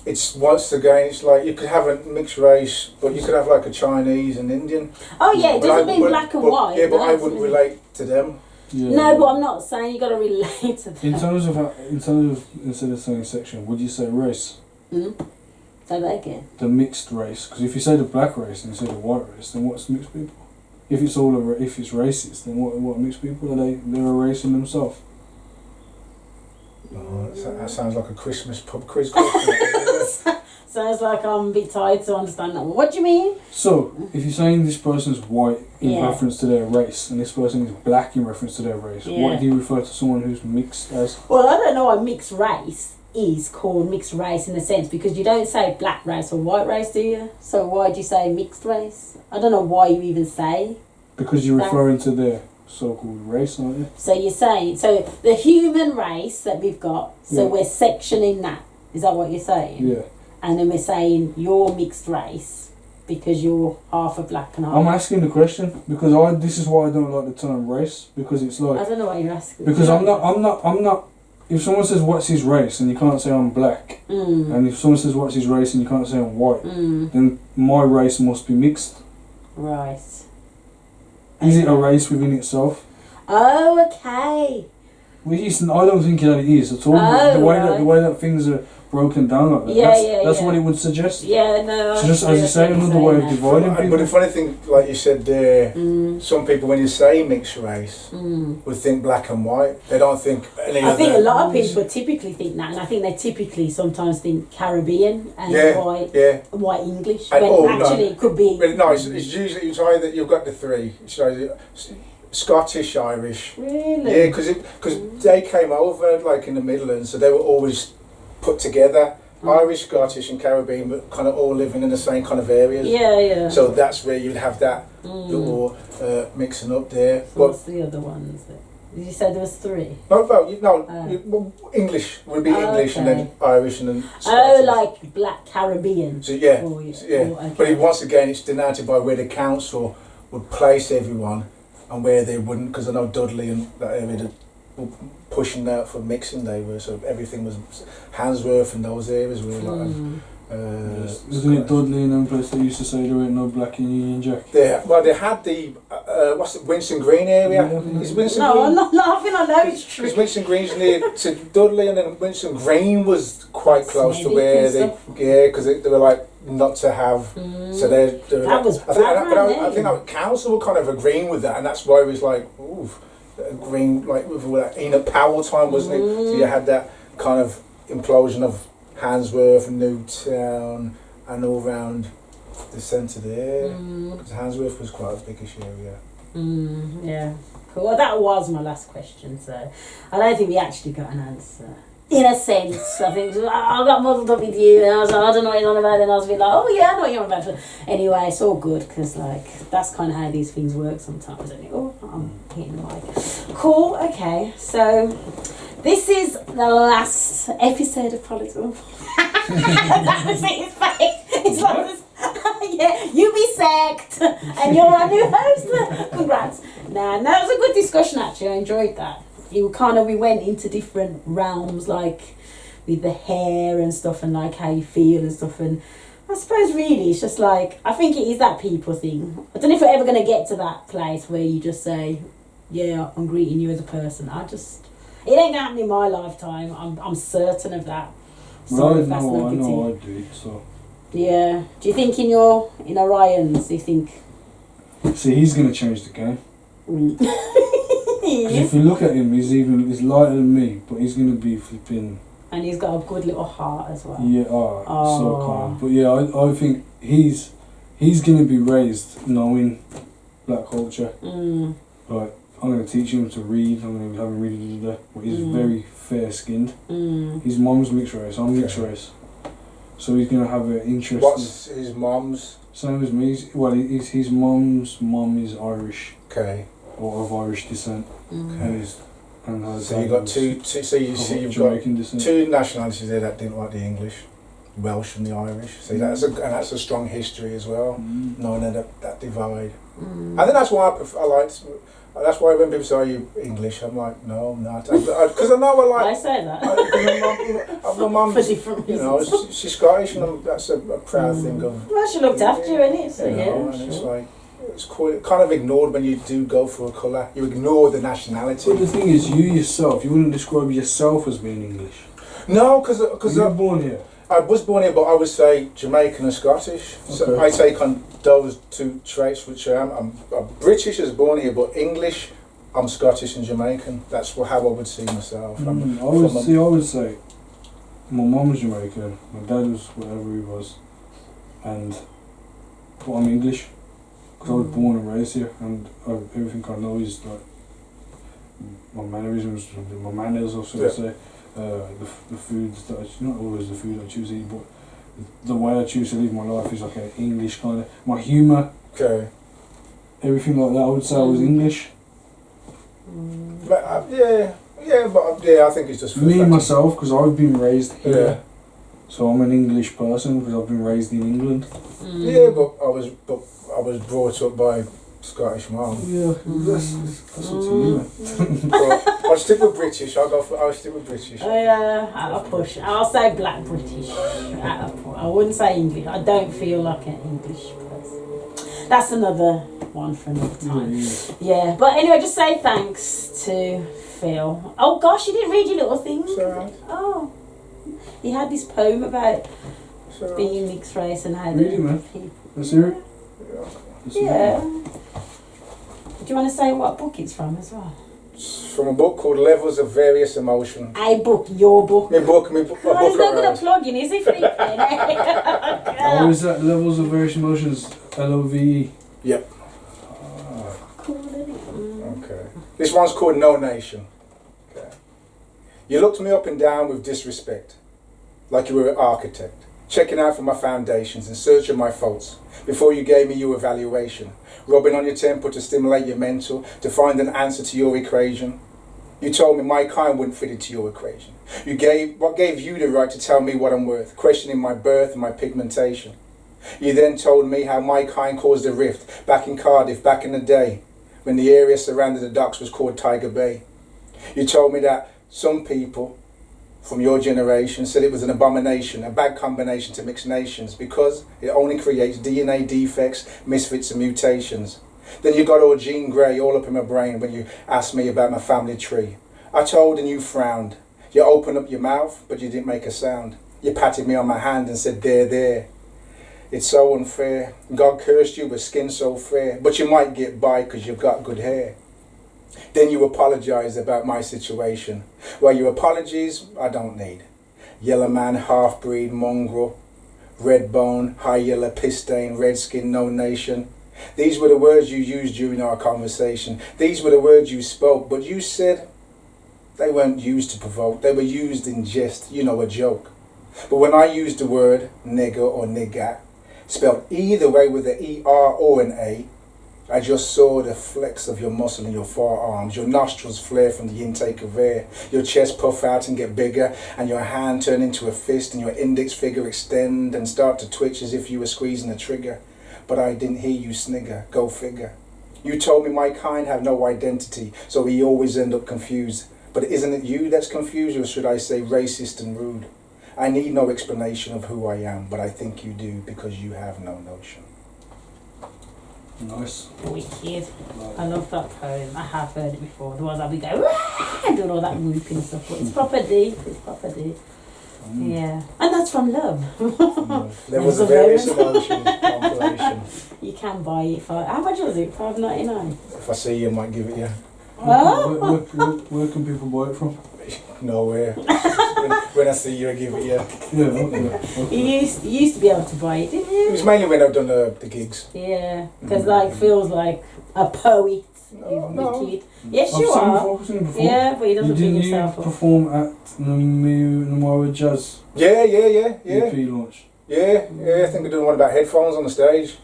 It's once again, it's like you could have a mixed race, but you could have like a Chinese and Indian. Oh yeah, it But doesn't I- mean but- black and but- white. Yeah, but no, I it wouldn't doesn't- relate to them. Yeah. No, but I'm not saying you got to relate to them. In terms of instead of saying section, would you say race? Say that again. The mixed race, because if you say the black race and you say the white race, then what's mixed people? If it's if it's racist, then what mixed people are they? They're a race in themselves. Oh, that sounds like a Christmas pub quiz question. Sounds like I'm a bit tired to understand that. What do you mean? So, if you're saying this person's white in Yeah. reference to their race, and this person is black in reference to their race, Yeah. what do you refer to someone who's mixed as? Well, I don't know why mixed race is called mixed race in a sense, because you don't say black race or white race, do you? So why do you say mixed race? I don't know why you even say. Because you're That- referring to their so-called race, aren't you? So you're saying, so the human race that we've got, so Yeah. we're sectioning that. Is that what you're saying? Yeah. And then we're saying you're mixed race because you're half a black and half. I'm asking the question because this is why I don't like the term race, because it's I like, don't know what you're asking. because I'm not, if someone says what's his race and you can't say I'm black, and if someone says what's his race and you can't say I'm white, then my race must be mixed. Right. Is it a race within itself? Oh, okay. Well, I don't think that it is at all. Oh, the way that things are broken down like that, that's what it would suggest. Yeah, no. So just as you say, another way of dividing But people. the funny thing, like you said there, some people when you say mixed race would think black and white. They don't think any I of think the- a lot of people typically think that, and I think they typically sometimes think Caribbean and white English, And- when actually it could be. Well, no, it's usually it's either you've got the three. It's either Scottish, Irish. Really? Yeah, because they came over like in the Midlands, so they were always put together. Irish, Scottish, and Caribbean, but kind of all living in the same kind of areas. Yeah. So that's where you'd have that little mixing up there. So what's the other ones? Did you say there was three? Well, English would be English, and then Irish, and then Scottish. Oh, like Black Caribbean. So yeah, Oh, yeah. yeah. Oh, okay. But once again, it's denoted by where the council would place everyone and where they wouldn't, because I know Dudley and that area were pushing out for mixing. They were, so everything was Handsworth and those areas were like. Isn't it Dudley and them place that used to say there ain't no black in Union Jack? They had the what's it, Winston Green area? Yeah. Is Winston No, Green? I'm not laughing. I know it's true. Because Winston Green's near to Dudley, and then Winston Green was quite close to Smelly where and they, stuff. because they were like not to have. So they were That was I think, bad but around I think then. our council were kind of agreeing with that, and that's why it was like, ooh, Green, like with that Enoch Powell time, wasn't it? So you had that kind of implosion of Handsworth and Newtown and all round the centre there. Because Handsworth was quite a biggish area. Yeah. Cool. Well, that was my last question, so I don't think we actually got an answer. In a sense, I think I got muddled up with you, and I was like, I don't know what you're on about, and I was a bit like, oh yeah, I know what you're on about. But anyway, it's all good, because like that's kind of how these things work sometimes. Isn't it? Oh, I'm hitting the mic. Cool. Okay, so this is the last episode of Political. That was his face. It's like this. You be sacked, and you're our new host. Congrats. Nah, that was a good discussion actually. I enjoyed that. We went into different realms, like with the hair and stuff, and like how you feel and stuff. And I suppose really it's just like, I think it is that people thing. I don't know if we're ever gonna get to that place where you just say, yeah, I'm greeting you as a person. It ain't gonna happen in my lifetime. I'm certain of that. Well, I know I do. So yeah. Do you think in Orion's? Do you think? See, he's gonna change the game. Because if you look at him, he's lighter than me, but he's gonna be flipping. And he's got a good little heart as well. Yeah, so kind. But yeah, I think he's gonna be raised knowing black culture. Like, I'm gonna teach him to read. I'm gonna have him read, but he's very fair skinned. His mom's mixed race. I'm mixed race. So he's gonna have an interest. What's his mom's? Same as me. His mom's mom is Irish. Okay. Or of Irish descent. So you got you've got two nationalities there that didn't like the English, Welsh and the Irish. See, that's a strong history as well, knowing that divide. I think that's why I liked. That's why when people say, "Are you English?" I'm like, "No, I'm not," because I know I say that. My mum, for different reasons. she's Scottish, and that's a proud thing of. Well, she looked after you, innit? So and sure. it's like. It's kind of ignored when you do go for a colour. You ignore the nationality. But the thing is, you yourself, you wouldn't describe yourself as being English. No, because you were born here. I was born here, but I would say Jamaican and Scottish. Okay. So I take on those two traits, which I am. I'm British as born here, but English, I'm Scottish and Jamaican. That's how I would see myself. I would say, my mum was Jamaican, my dad was whatever he was, but I'm English. Because I was born and raised here, and everything I know is like my mannerisms, my manners, or so to say. The foods that not always the food I choose to eat, but the way I choose to live my life is like an English kind of. My humour, everything like that. I would say I was English. But I think it's just me myself, because I've been raised here. Yeah. So I'm an English person because I've been raised in England. Yeah, but I was brought up by Scottish mum. Yeah, that's up to you. I'll stick with British. I'll stick with British. I'll push. I'll say black British. I wouldn't say English. I don't feel like an English person. That's another one for another time. Yeah. But anyway, just say thanks to Phil. Oh gosh, you didn't read your little thing. Right. Oh. He had this poem about being mixed race and how people. Let's hear it. Yeah. Do you want to say what book it's from as well? It's from a book called Levels of Various Emotion. A book, your book. My book. He's not good at plugging, is he, Felipe? Oh, is that Levels of Various Emotions? LOVE? Yep. Cool, isn't it? Okay. This one's called No Nation. Okay. You looked me up and down with disrespect, like you were an architect, checking out for my foundations and searching my faults before you gave me your evaluation, rubbing on your temple to stimulate your mental, to find an answer to your equation. You told me my kind wouldn't fit into your equation. What gave you the right to tell me what I'm worth, questioning my birth and my pigmentation. You then told me how my kind caused a rift back in Cardiff, back in the day, when the area surrounding the docks was called Tiger Bay. You told me that some people from your generation said it was an abomination, a bad combination to mix nations, because it only creates DNA defects, misfits and mutations. Then you got all Jean Grey all up in my brain when you asked me about my family tree. I told and you frowned. You opened up your mouth, but you didn't make a sound. You patted me on my hand and said, there. It's so unfair. God cursed you with skin so fair, but you might get by because you've got good hair. Then you apologised about my situation. Well, your apologies, I don't need. Yellow man, half-breed, mongrel, red bone, high yellow, pistain, red skin, no nation. These were the words you used during our conversation. These were the words you spoke, but you said they weren't used to provoke. They were used in jest, a joke. But when I used the word nigger or nigga, spelled either way with an E-R or an A, I just saw the flex of your muscle in your forearms, your nostrils flare from the intake of air, your chest puff out and get bigger, and your hand turn into a fist, and your index finger extend and start to twitch as if you were squeezing a trigger. but I didn't hear you snigger. Go figure. You told me my kind have no identity, so we always end up confused. But isn't it you that's confused, or should I say racist and rude? I need no explanation of who I am, but I think you do because you have no notion. Nice. Wicked. I love that poem. I have heard it before. The ones that we go, "Wah!" doing all that whooping stuff, but it's proper deep. It's proper deep. Yeah. And that's from Love. There was a various emotions compilation. You can buy it for, how much was it? $5.99. If I see you, I might give it you. Where can people buy it from? Nowhere. when I see you, I give it you. Yeah, okay. You used to be able to buy it, didn't you? It was mainly when I've done the gigs. Yeah, because like feels like a poet. No. Yes, you are. I've seen him before. Yeah, but he doesn't bring Didn't himself you up. perform at Namara Jazz Yeah. EP launch? Yeah, I think I did one about headphones on the stage.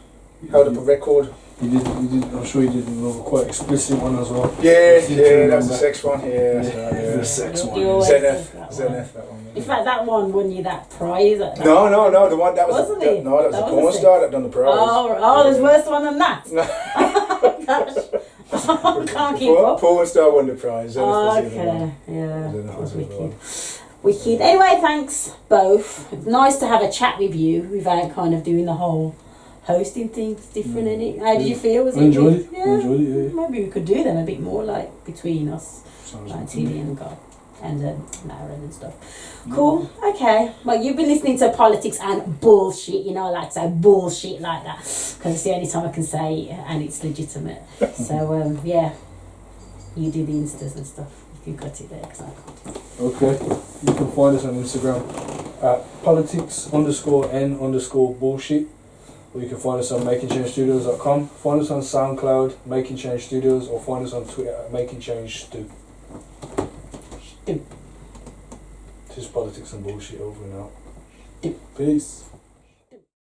Held up a record. You did. I'm sure you did another quite explicit one as well. Yeah, that was the sex one. Yeah, that's right, yeah. The sex one. You always Zenith, that that one. In fact, that one won you that prize. No, the one that was Wasn't it? No, that was That a was porn a star that done the prize. Oh, there's worse one than that. No. Oh gosh, I can't keep up. Porn star won the prize. Zenith was the other Okay, one. yeah, Zenith that was was the other wicked. one. Wicked. Anyway, thanks both. It's nice to have a chat with you without kind of doing the whole hosting thing. It's different, innit? How did you feel? Was I enjoyed it. Yeah. I enjoyed it. Yeah. Maybe we could do them a bit more, like between us, Sounds like good. Tilly and God and Naren and stuff. Cool. Okay. Well, you've been listening to politics and bullshit. You know, I like to say bullshit like that because it's the only time I can say it and it's legitimate. So yeah, you do the instas and stuff. If you got it there, because I can't. Okay. You can find us on Instagram at politics_n_bullshit. Or you can find us on makingchangestudios.com. Find us on SoundCloud, Making Change Studios, or find us on Twitter at Making Change Stu. This is politics and bullshit over and out. Peace.